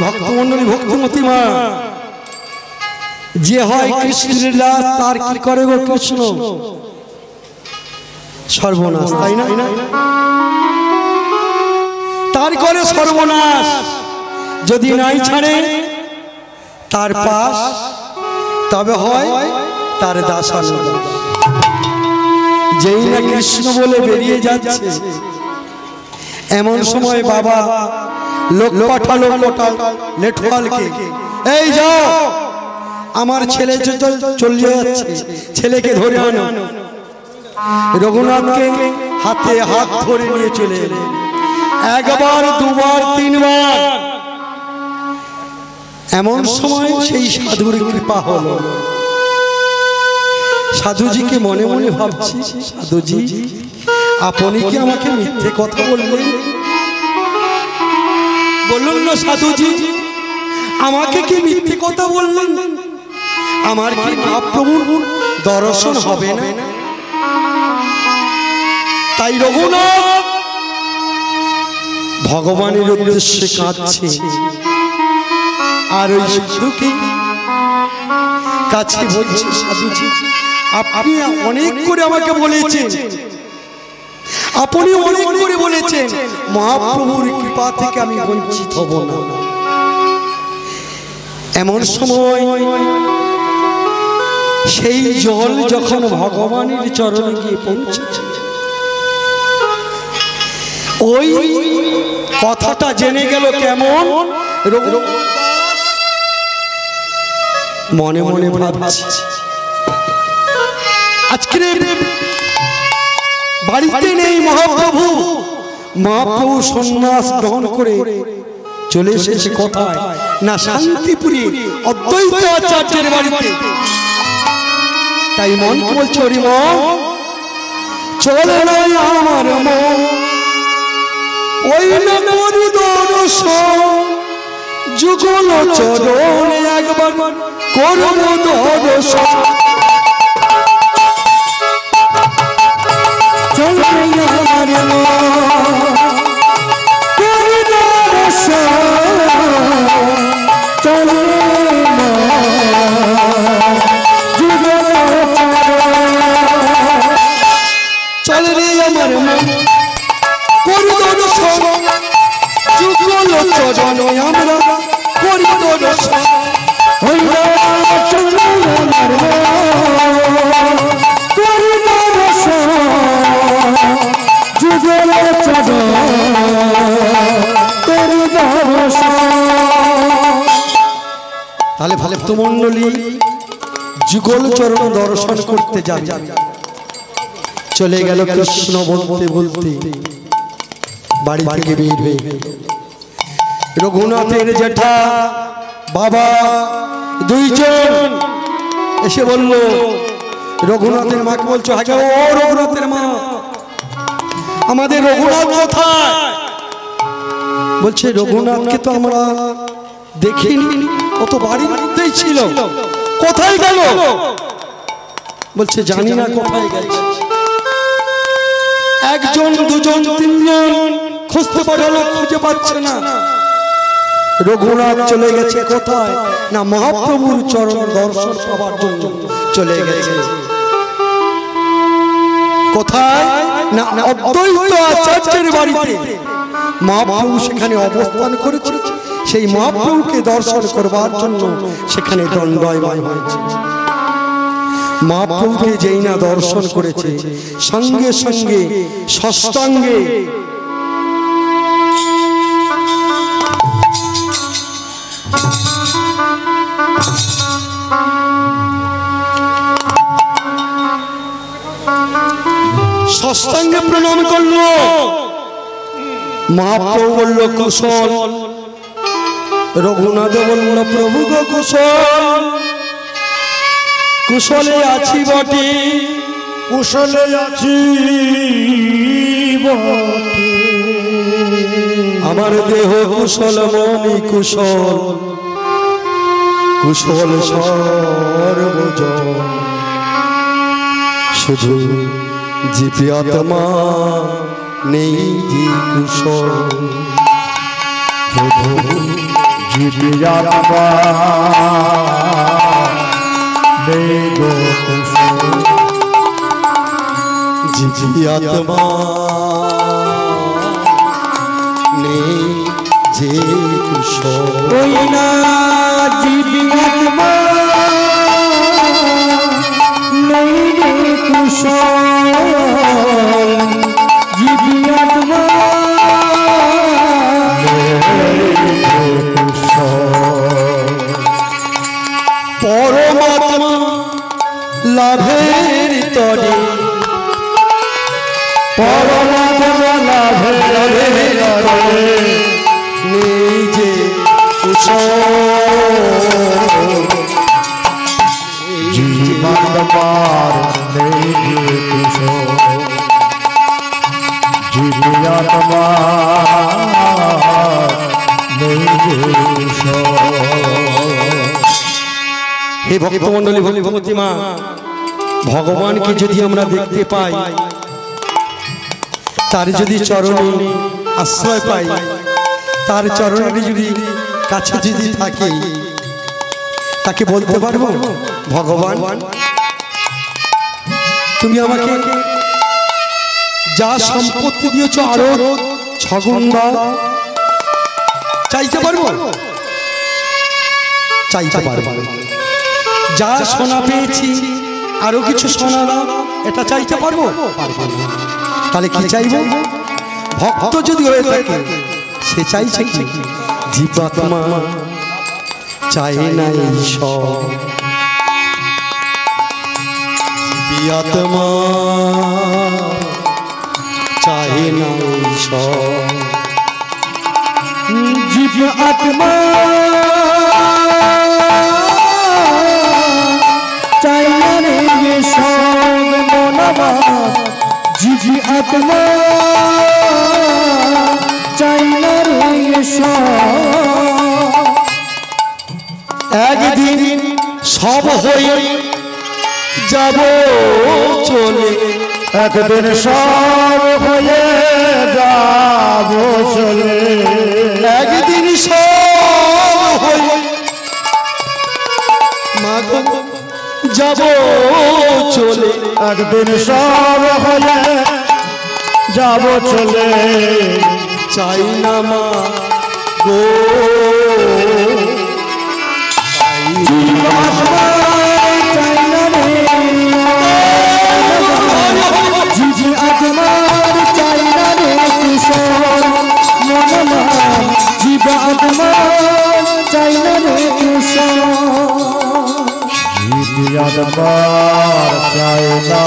ভক্তমন্ডলী ভক্তিমতী মা যে হয় কৃষ্ণের লীলা তার কি করে গো কৃষ্ণ সর্বনাশ, তাই না? তার করে সর্বনাশ যদি নাই ছাড়ে তার পাশ তবে হয় তার দাসানুদাস। যেই না কৃষ্ণ বলে বেরিয়ে যাচ্ছে এমন সময় বাবা লোক পাঠালো লেঠওয়ালকে, এই যাও আমার ছেলে চলে যাচ্ছে, ছেলেকে ধরে আনো। রঘুনাথকে হাতে হাত ধরে নিয়ে চলে এলেন। একবার দুবার তিনবার। এমন সময় সেই সাধুর কৃপা হলো। সাধুজিকে মনে মনে ভাবছি, সাধুজি আপনি কি আমাকে মিথ্যে কথা বললেন? বলুন না সাধুজি, আমাকে কি মিথ্যে কথা বললেন? আমার কি মহাপ্রভুর দর্শন হবে না? তাই রঘুনাথ ভগবানের উদ্দেশ্যে কাঁদছে, আর ওই সাধুকে কাছে বলছে, সাধুজি আপনি অনেক করে আমাকে বলেছেন, আপনি অনেক করে বলেছেন মহাপ্রভুর কৃপা থেকে আমি বঞ্চিত হব না। এমন সময় সেই জল যখন ভগবানের চরণে গিয়ে পৌঁছেছে, ওই কথাটা জেনে গেল কেমন? মনে মনে ভাবছি আজকে বাড়িতে নেই মহাপ্রভু, মহাপ্রভু সন্ন্যাস গ্রহণ করে চলে এসেছে কোথায় না শান্তিপুরে অদ্বৈত আচার্যের বাড়িতে। তাই মন বলছে, ওরে মন চলে নাই আমার মন, ওই না করি দর্শন, যুগল চরণ একবার করব দর্শন। চলে আমার মন করি দর্শন, চলে যুগল চলে রে আমার মন করি দর্শন, যুগল চরণ আমরা করি দর্শন। চলে আমার মন করি দর্শন, যুগল চরণ করি দর্শন। তাহলে ভক্তমণ্ডলী যুগল চরণ দর্শন করতে যাবে। চলে গেল কৃষ্ণ বলতে বলতে বাড়ি থেকে বের হয়ে গেল। রঘুনাথের জেঠা বাবা দুইজন এসে বলল, রঘুনাথের মাকে বলছো, আগে ও রঘুনাথের মা আমাদের রঘুনাথ কোথায়? বলছে রঘুনাথকে তো আমরা দেখিনি, ও তো বাড়ির মধ্যেই ছিল, কোথায় গেল? বলছে জানি না কোথায় গেছে। একজন দুজন তিনজন খুঁজতে পারলো, খুঁজে পাচ্ছে না। রঘুনাথ চলে গেছে কোথায় না মহাপ্রভুর চরণ দর্শন পাওয়ার জন্য চলে গেছে। কোথায় না অদ্বৈত আচার্যের বাড়িতে মহাপ্রভু সেখানে অবস্থান করেছে। সেই মহাপ্রভুকে দর্শন করবার জন্য সেখানে দণ্ডায়মান হয়েছে। মহাপ্রভুকে যেই না দর্শন করেছে, সঙ্গে সঙ্গে ষষ্ঠাঙ্গে ষষ্ঠাঙ্গে প্রণাম করলো। মহাপ্রভু বলল কুশল। রঘুনাথ বলল প্রভু গো কুশল, কুশলে আছি বটে, কুশলে আছি বটে, আমার দেহ কুশল মনি কুশল, কুশল সর্বজন, শুধু জীবে আত্মা নেই যে কুশল, শুধু জীবে আত্মা নেই গো কুশল, জীবে আত্মা নেই যে কুশল। ওই না জীবিয়াত্মা নেই রে কুশল জীবিয়াত্মা পরমাত্মা লাভের তরে পরমাত্মা লাভের তরে নিজে জীবাত্মার নেই যে কুশল জীবিয়াত্মার নেই যে কুশল। হে ভক্তমণ্ডলী ভগবতী মা, ভগবানকে যদি আমরা দেখতে পাই, তার যদি চরণে আশ্রয় পাই, তার চরণে যদি কাছে যদি থাকি, তাকে বলতে পারবো ভগবান তুমি আমাকে যা সম্পত্তি দিয়েছ আরো ছগুণ দাও। চাইতে পারবো? চাইতে পারবো। যা সোনা পেয়েছি আরো কিছু সোনা দাও, এটা চাইতে পারবো? পারবো না। তাহলে কি চাইবো? ভক্ত যদি হয়ে থাকে সে চাইছে কি? জীবাত্মা চাই না ঈশ্বর, জীবাত্মা চাই না ঈশ্বর, জীবাত্মা চাই না রে সব মনবা জীবাত্মা চাই না রে সব। একদিন সব হয়ে যাব চলে, একদিন সব হয়ে যাব চলে, একদিন সব হয়ে মাগো যাব চলে, একদিন সব হয়ে যাব চলে, চাই না মা গো জীবাত্মা চাই না রে জীবাত্মার চাই না রে কুশল মনমা জীবাত্মার চাই না রে কুশল জীবাত্মার চাই না।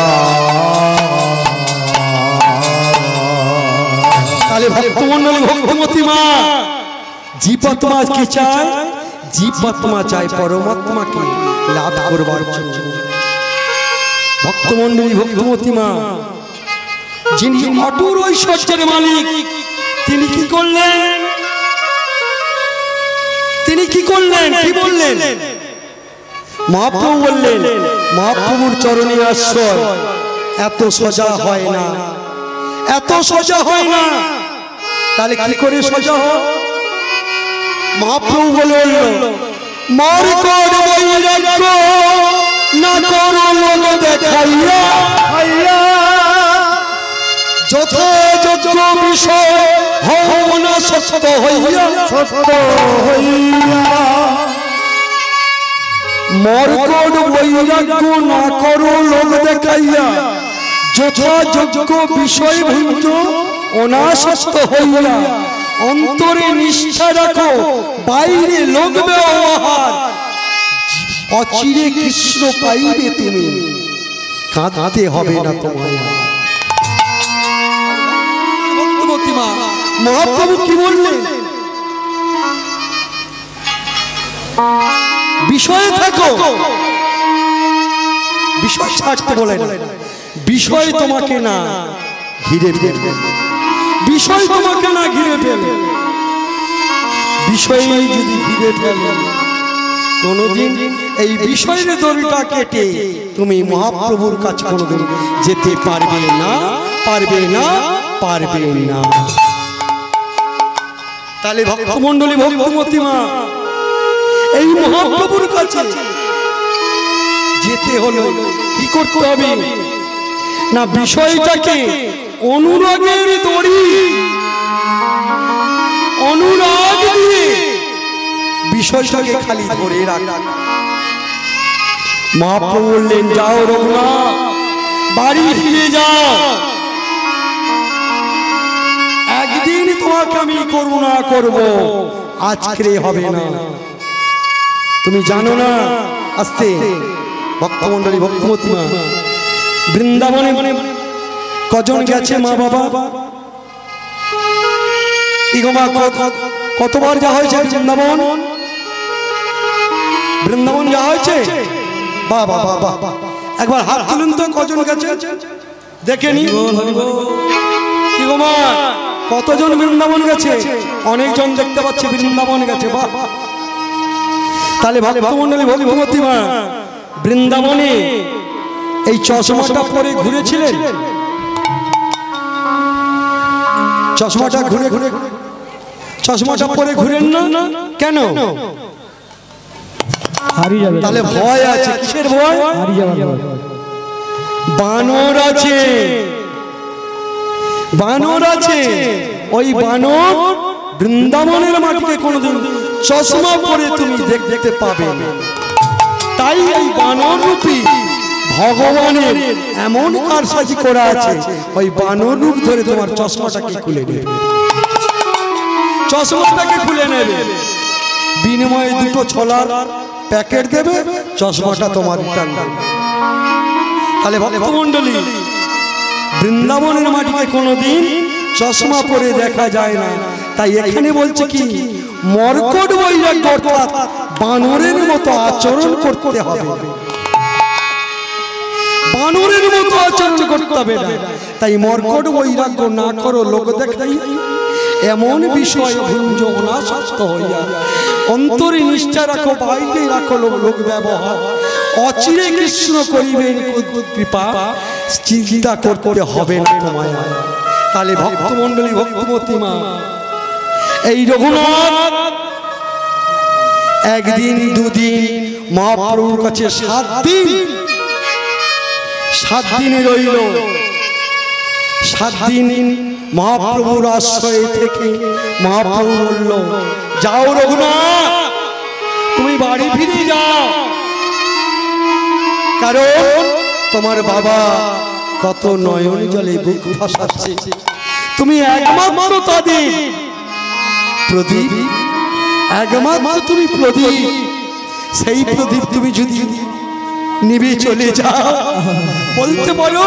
তাহলে ভক্তমণ্ডলী ভক্তমতী মা, জীবাত্মা কি চায়? জীবাত্মা চায় পরমাত্মাকে লাভ করবার জন্য। ভক্তমণ্ডলী ভক্তমতী মা, যিনি অটুর ঐশ্বর্যের মালিক, তিনি কি করলেন? তিনি কি করলেন? কি বললেন? মহাপ্রভু বললেন, মহাপ্রভুর চরণে আশ্রয় এত সোজা হয় না, এত সোজা হয় না। তাহলে কি করে সোজা হয়? মহাপ্রভু বলল, মর কর বৈরাগ্য না করো লোক দেখাইয়া, যথাযোগ্য বিষয় হও না সত্য হইয়া, সত্য হইয়া মর কর বৈরাগ্য না করো লোক দেখাইয়া, যথাযোগ্য বিষয় ভুঞ্জ অনাসক্ত হইয়া, অন্তরে নিষ্ঠা রাখো, বাইরে লোক ব্যবহার, অচিরে কৃষ্ণ পাইবে তুমি, কাঁদতে হবে না তোমায়। মহাপ্রভু কি বললেন? বিষয়ে থাকো, বিষয় ছাড়তে বলেন, বিষয় তোমাকে না ঘিরে ফেলবে, বিষয় তোমাকে না ঘিরে ফেলবে। বিষয় যদি ঘিরে ফেলে, কোনদিন এই বিষয়ের দড়িটা কেটে তুমি মহাপ্রভুর কাছে কোনদিন যেতে পারবে না, পারবে না, পারবে না। তাহলে ভক্তমণ্ডলী ভক্তমতী মা, এই মহাপ্রভুর কাছে যেতে হলো কি করতে হবে না? বিষয়টাকে অনুরাগের দড়ি, অনুরাগ দিয়ে বিষয়টাকে খালি ধরে রাখ। মহাপ্রভু বললেন, যাও রঘুনাথ, বাড়ি ফিরে যাও, একদিন তোমাকে আমি করুণা করব, আজকে হবে না। তুমি জানো না, আস্তে ভক্তমন্ডলী, ভক্তমতী মা, বৃন্দাবনে কজন গেছে মা বাবা? কি গো মা, কতবার যা হয়েছে বৃন্দাবন? বৃন্দাবন যা হয়েছে? বাবা বাবা, একবার হাত তুলুন তো, কজন গেছে দেখে নি। কি গো মা, কতজন বৃন্দাবন গেছে? অনেকজন দেখতে পাচ্ছি বৃন্দাবন গেছে। বাহ, তাহলে ভক্তমন্ডলী, ভক্তমতী মা, বৃন্দাবনে এই চশমাটা পরে ঘুরেছিলেন? চশমাটা ঘুরে ঘুরে, চশমাটা পরে ঘুরেন না কেন? তাহলে ভয় আছে। কিসের ভয়? বানর আছে, বানর আছে। ওই বানর বৃন্দাবনের মাটিতে কোনোদিন চশমা পরে তুমি দেখতে পাবে না। তাই এই বানর রূপী ভগবানের এমন কারসাজি করা আছে, ওই বানর রূপ ধরে তোমার চশমাটাকে খুলে নেবে, চশমাটাকে খুলে নেবে, বিনিময়ে দুটো ছোলার প্যাকেট দেবে, চশমাটা তোমার রিটার্ন দেবে। তাহলে ভক্তমন্ডলী, বৃন্দাবনের মাটিতে কোনোদিন চশমা পরে দেখা যায় না। তাই এখানে বলছে কি, মর্কট বৈরাগ্য অর্থাৎ বানরের মতো আচরণ করতে হবে, বানরের মতো আচরণ করতে হবে না। তাই মর্কট বৈরাগ্য না করো লোক দেখাই, এমন বিষয় ভুঞ্জ অনাসক্ত হইয়া অন্তরে নিষ্ঠা রাখো, বাইরে রাখো লোক ব্যবহার, অচিরে কৃষ্ণ করিবেন কৃপা, চিন্তা করতে হবে না তোমায়। তাহলে ভক্তমন্ডলী, ভক্তমতী মা, এই রঘুনাথ একদিন দুদিন মহাপ্রভুর কাছে 7 দিন, 7 দিন রইল। 7 দিন মহাপ্রভুর আশ্রয়ে থেকে মহাপ্রভু বলল, যাও রঘুনাথ, তুমি বাড়ি ফিরে যাও, কারণ তোমার বাবা কত নয়ন জলে বুক ভাসাচ্ছে। তুমি একমাত্র তাদের প্রদীপ, একমাত্র তুমি প্রদীপ। সেই প্রদীপ তুমি যদি নিভে চলে যাও, বলতে পারো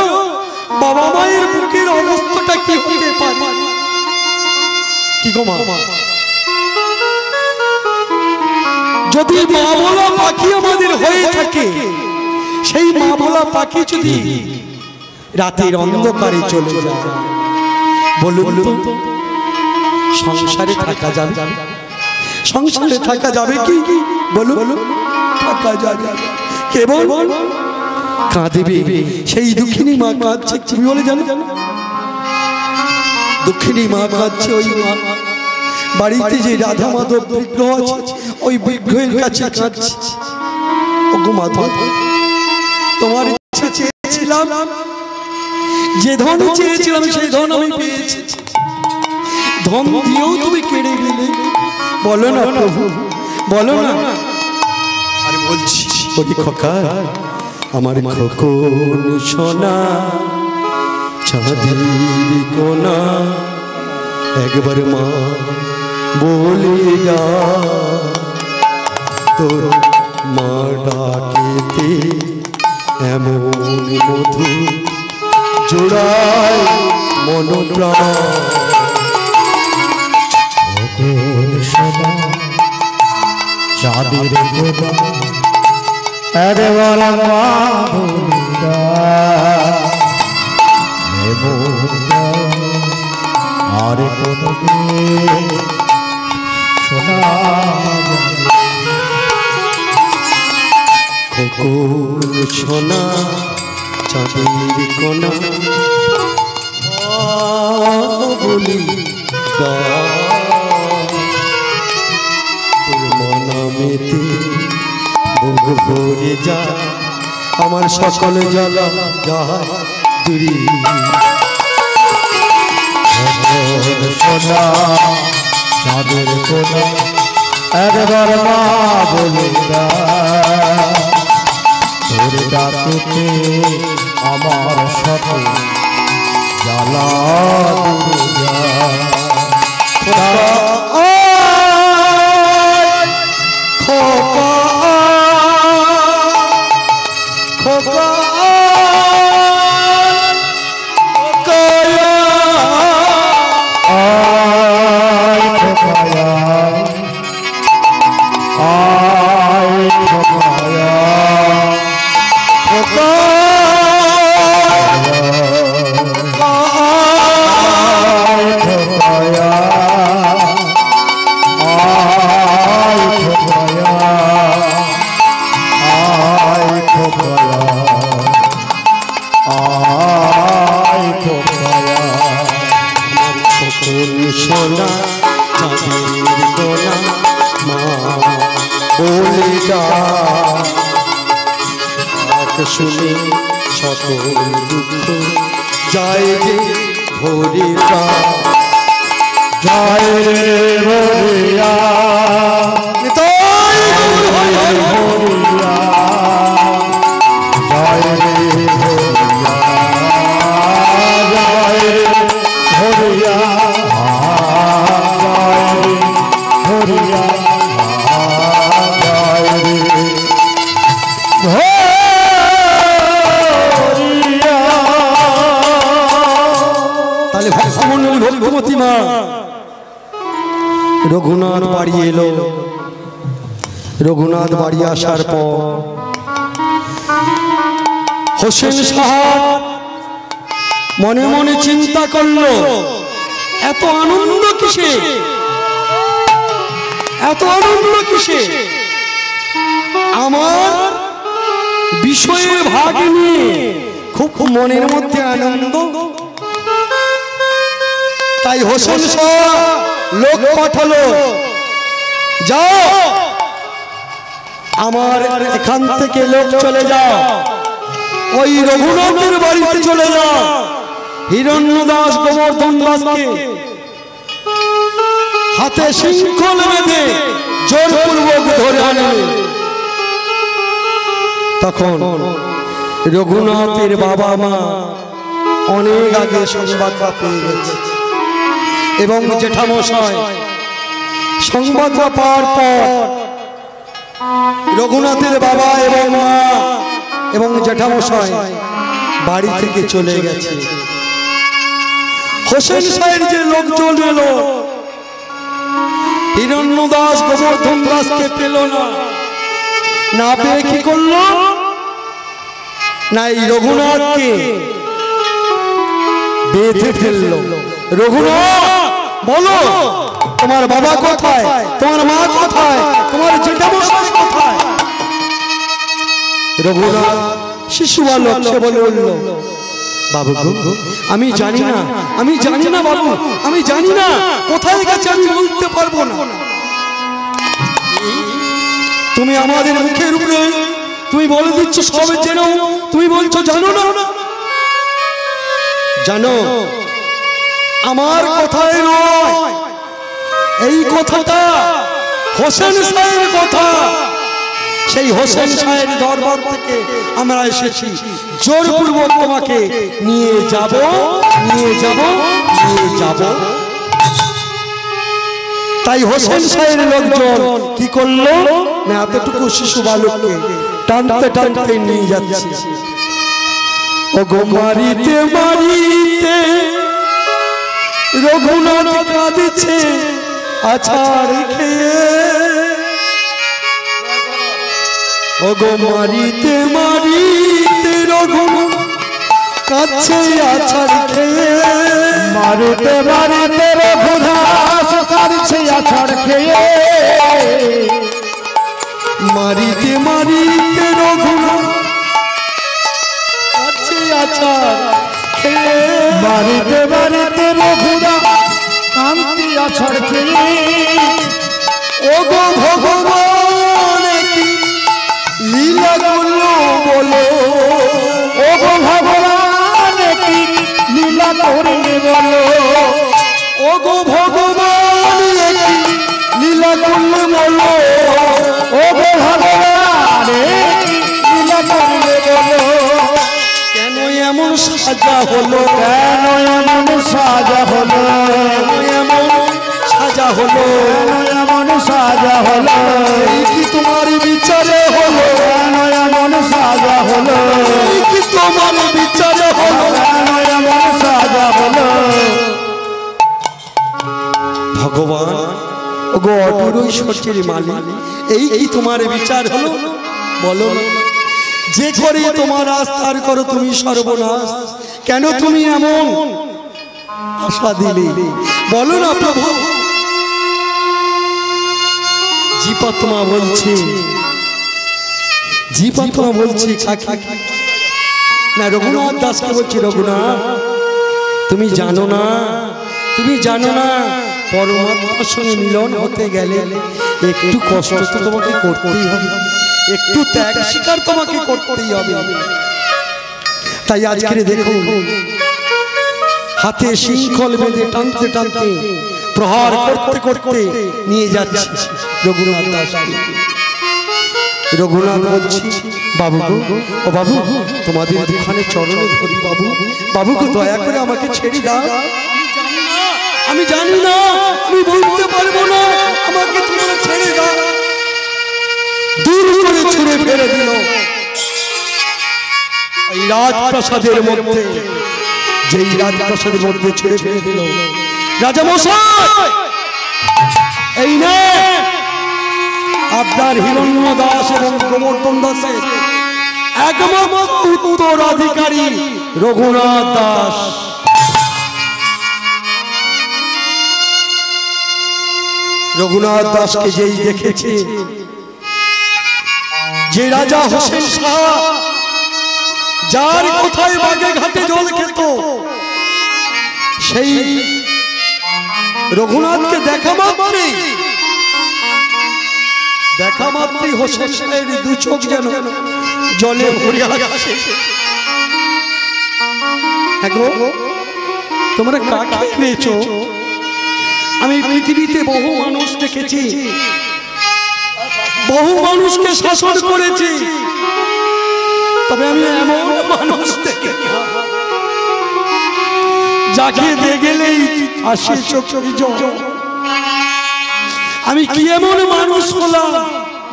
বাবা মায়ের বুকের অবস্থাটা কি হতে পারে? কি গো মা, যদি মা বলা পাখি আমাদের হয়ে থাকে, সেই মা বলা পাখি যদি রাতের অন্ধকারে চলে যায়, বলুন তো সংসারে থাকা যাবে? সংসারে থাকা যাবে কি? বলুন, থাকা যাবে? কেবল কাঁদবে। সেই দুঃখিনী মা কাঁদছে, কি বলে জানো? দুঃখিনী মা কাঁদছে। ওই মা বাড়িতে যে রাধা মাধব বিগ্রহ আছে, ওই বিগ্রহের কাছে কাঁদছে। ওগো মাধব, তোমার ইচ্ছে চেয়েছিলাম, যে ধন চেয়েছিলাম সেই ধন আমি পেয়েছি, ধন দিয়েও তুমি কেড়ে নিলে। বলো না প্রভু, বলো না। আরে বলছি, ওই খোকা, আমার খোকন সোনা, চাঁদের কোনা, একবার মা বলে যা, তোর মা ডাকেতে এমন মধু জোড়ায় মন প্রাণ। সোনা চাঁদের কোনা, একবার মা বলে যা, আর কোনদিন শোনা খোকন সোনা, চাঁদের কোনা, বলি তোর মনামেতে বুক ভরে যা, আমার সকল জ্বালা যায় দূরি। সোনা চাঁদের কোনা, একবার মা বলে তোর ডাকেতে আমার সাথে জ্বালা শুনে সকল দুঃখ যায় যে ভরিয়া যায় রে ভরিয়া যায় রে ভরিয়া যায় রে ভরিয়া যায় রে ভরিয়া ভক্তিমতী মা রঘুনাথ বাড়ি এলো। রঘুনাথ বাড়ি আসার পর হোসেন সাহেব মনে মনে চিন্তা করলো, এত আনন্দ কিসে, এত আনন্দ কিসে? আমার বিষয়ে ভাগ নিয়ে খুব মনের মধ্যে আনন্দ। তাই হোসেন সাহেব লোক পাঠালো, যাও আমার এখান থেকে লোক চলে যাও, ওই রঘুনাথের বাড়িতে চলে যাও, হিরণ্য দাস গোবর্ধন দাসকে হাতে শৃঙ্খল বেঁধে জোরপূর্বক ধরে আনবে। তখন রঘুনাথের বাবা মা অনেক আগে সংবাদ পেয়ে গেছে এবং জেঠামশাই সংবাদ পাওয়ার পর রঘুনাথের বাবা এবং মা এবং জেঠামশাই বাড়ি থেকে চলে গেছে। হোসেন সাহেব যে লোকজন এলো, হিরণ্য দাস গোবর্ধন দাসকে পেল না, না পেয়ে কি করলো না এই রঘুনাথকে বেঁধে ফেললো। রঘুনাথ বলো তোমার বাবা কোথায়, তোমার মা কোথায়, তোমার জেঠামশাই কোথায়? রঘুনাথ শিশু বালক সে বলে উঠল, বাবু আমি জানি না, আমি জানি না বাবু, আমি জানি না কোথায় গেছে, আমি বলতে পারবো না। তুমি আমাদের মুখের উপরে তুমি বলে দিচ্ছ সবে জেনো, তুমি বলছো জানো না। জানো আমার কথাই নয়, এই কথাটা হোসেন সাহেবের কথা। সেই হোসেন সাহেবের দরবার থেকে আমরা এসেছি, জোরপূর্বক তোমাকে নিয়ে যাব, নিয়ে যাব, নিয়ে যাব। তাই হোসেন সাহেবের লোকজন কি করলো না এতটুকু শিশু বালককে টানতে টানতে নিয়ে যাচ্ছে। ও গো মারিতে মারিতে রঘুনাথ কাঁদছে আছাড় খেয়ে, ও গো মারিতে মারিতে রঘুনাথ কাঁদছে আছাড় খেয়ে, মারিতে মারিতে রঘুনাথ কাঁদছে আছাড় খেয়ে, মারিতে মারিতে রঘুনাথ কাঁদছে আছাড় খেয়ে, মারিতে মারিতে রঘুনাথ কাঁদছে আছাড় খেয়ে। ও গো ভগবান কি লীলা করলো বলো, ও গো ভগবান কি লীলা করলে বলো, ও গো ভগবান কি লীলা করলো করলে বলো, ও গো ভগবান লীলা করলে বলো, কেন এমন সাজা হলো, কেন এমন সাজা হলো, এমন সাজা হলো, কেন এমন সাজা হলো, এই কি তোমার বিচারে হলো, কেন এমন সাজা হলো, এই কি তোমার বিচারে হলো। কেন এমন সাজা হলো। ভগবান ওগো অটুর ঐশ্বর্যের মালিক, এই কি তোমার বিচার হলো বলো। যে করে তোমার আস্থার করো তুমি সর্বনাশ, কেন তুমি এমন আশা দিলে বলো না প্রভু। জীবাত্মা বলছে, জীবাত্মা বলছে না, রঘুনাথ দাসকে বলছি, রঘুনাথ তুমি জানো না, তুমি জানো না পরমাত্মার সঙ্গে মিলন হতে গেলে একটু কষ্ট তো তোমাকে করতেই হবে, একটু ত্যাগ স্বীকার তোমাকে করতেই হবে। তাই আজকে দেখো হাতে শৃঙ্খল বেঁধে টানতে টানতে প্রহার করতে করতে নিয়ে যাচ্ছে রঘুনাথ দাসকে। রঘুনাথ বলছি, বাবু গো, ও বাবু তোমাদের দুখানে চরণে ধরি বাবু, বাবু গো দয়া করে আমাকে ছেড়ে দাও, আমি জানি না, আমি বলতে পারবো না, আমাকে তোমরা ছেড়ে দাও। দূর করে ছুঁড়ে ফেলে দিল এই রাজপ্রাসাদের মধ্যে, যেই রাজপ্রাসাদের মধ্যে ছুঁড়ে ফেলে দিল রাজা মশাই, এই নে আপনার হিরণ্য দাস এবং গোবর্ধন দাসের একমাত্র উত্তরাধিকারী রঘুনাথ দাস। রঘুনাথ দাসকে যেই দেখেছে, যে রাজা হোসেন শাহ যার কোথায় বাগে ঘাটে জল খেত, সেই রঘুনাথকে দেখা মাত্রই হোসেন শাহের দু চোখ যেন জলে ভরিয়া গেছে। তোমরা কাকে এনেছো? আমি পৃথিবীতে বহু মানুষ দেখেছি, বহু মানুষকে শাসন করেছি, তবে আমি এমন মানুষ দেখে যাকে দেখলেই আসে চোখে জল। আমি কি এমন মানুষ হলাম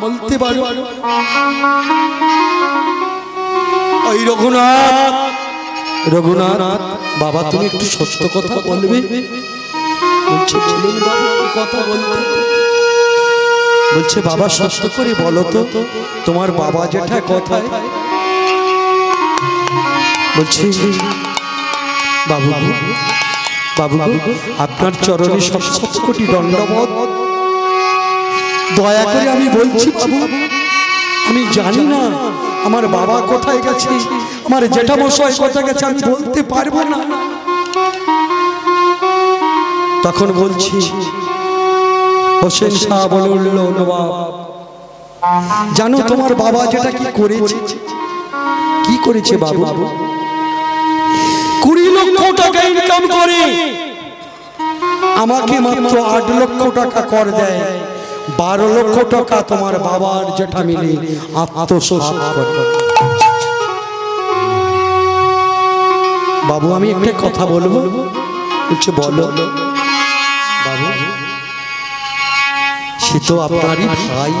বলতে পারো? ওই রঘুনাথ, রঘুনাথ বাবা তুমি একটু সত্য কথা বলবে? বলছে বলুন বাবা, কি কথা বলতে? বলছে বাবা সত্য করে বলো তো তোমার বাবা যেটা কথায়। বলছে বাবু, বাবু আপনার চরণে শত কোটি দণ্ডবোধ, দয়া করে আমি বলছি বাবু, আমি জানি না আমার বাবা কোথায় গেছে, আমার জেঠামশাই কোথায় গেছে, আমি বলতে পারবো না। তখন বলছি হোসেন শাহ বলে উঠল, নবাব জানো তোমার বাবা যেটা কি করেছে? কি করেছে বাবু? 20 লক্ষ টাকা ইনকাম করে আমাকে মাত্র 8 লক্ষ টাকা কর দেয়, 12 লক্ষ টাকা তোমার বাবার যেটা মিলে আত্মসাৎ করে। বাবু আমি একটা কথা বলবো? বলছে বলো। বাবু সে তো আপনারই ভাই,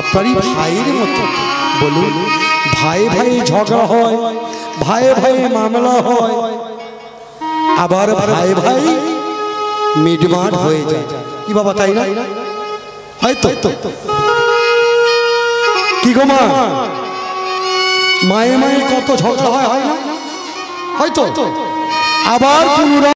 আপনারই ভাইয়ের মতো। বলুন, ভাই ভাই ঝগড়া হয়, ভাই ভাই মামলা হয়, আবার ভাই ভাই মিটমাট হয়ে যায়। কি বাবা তাই না? হয়তো কি গো মা, মায়ে মায়ে কত ঝগড়া হয়, হয় না? হয়তো আবার পুনরায়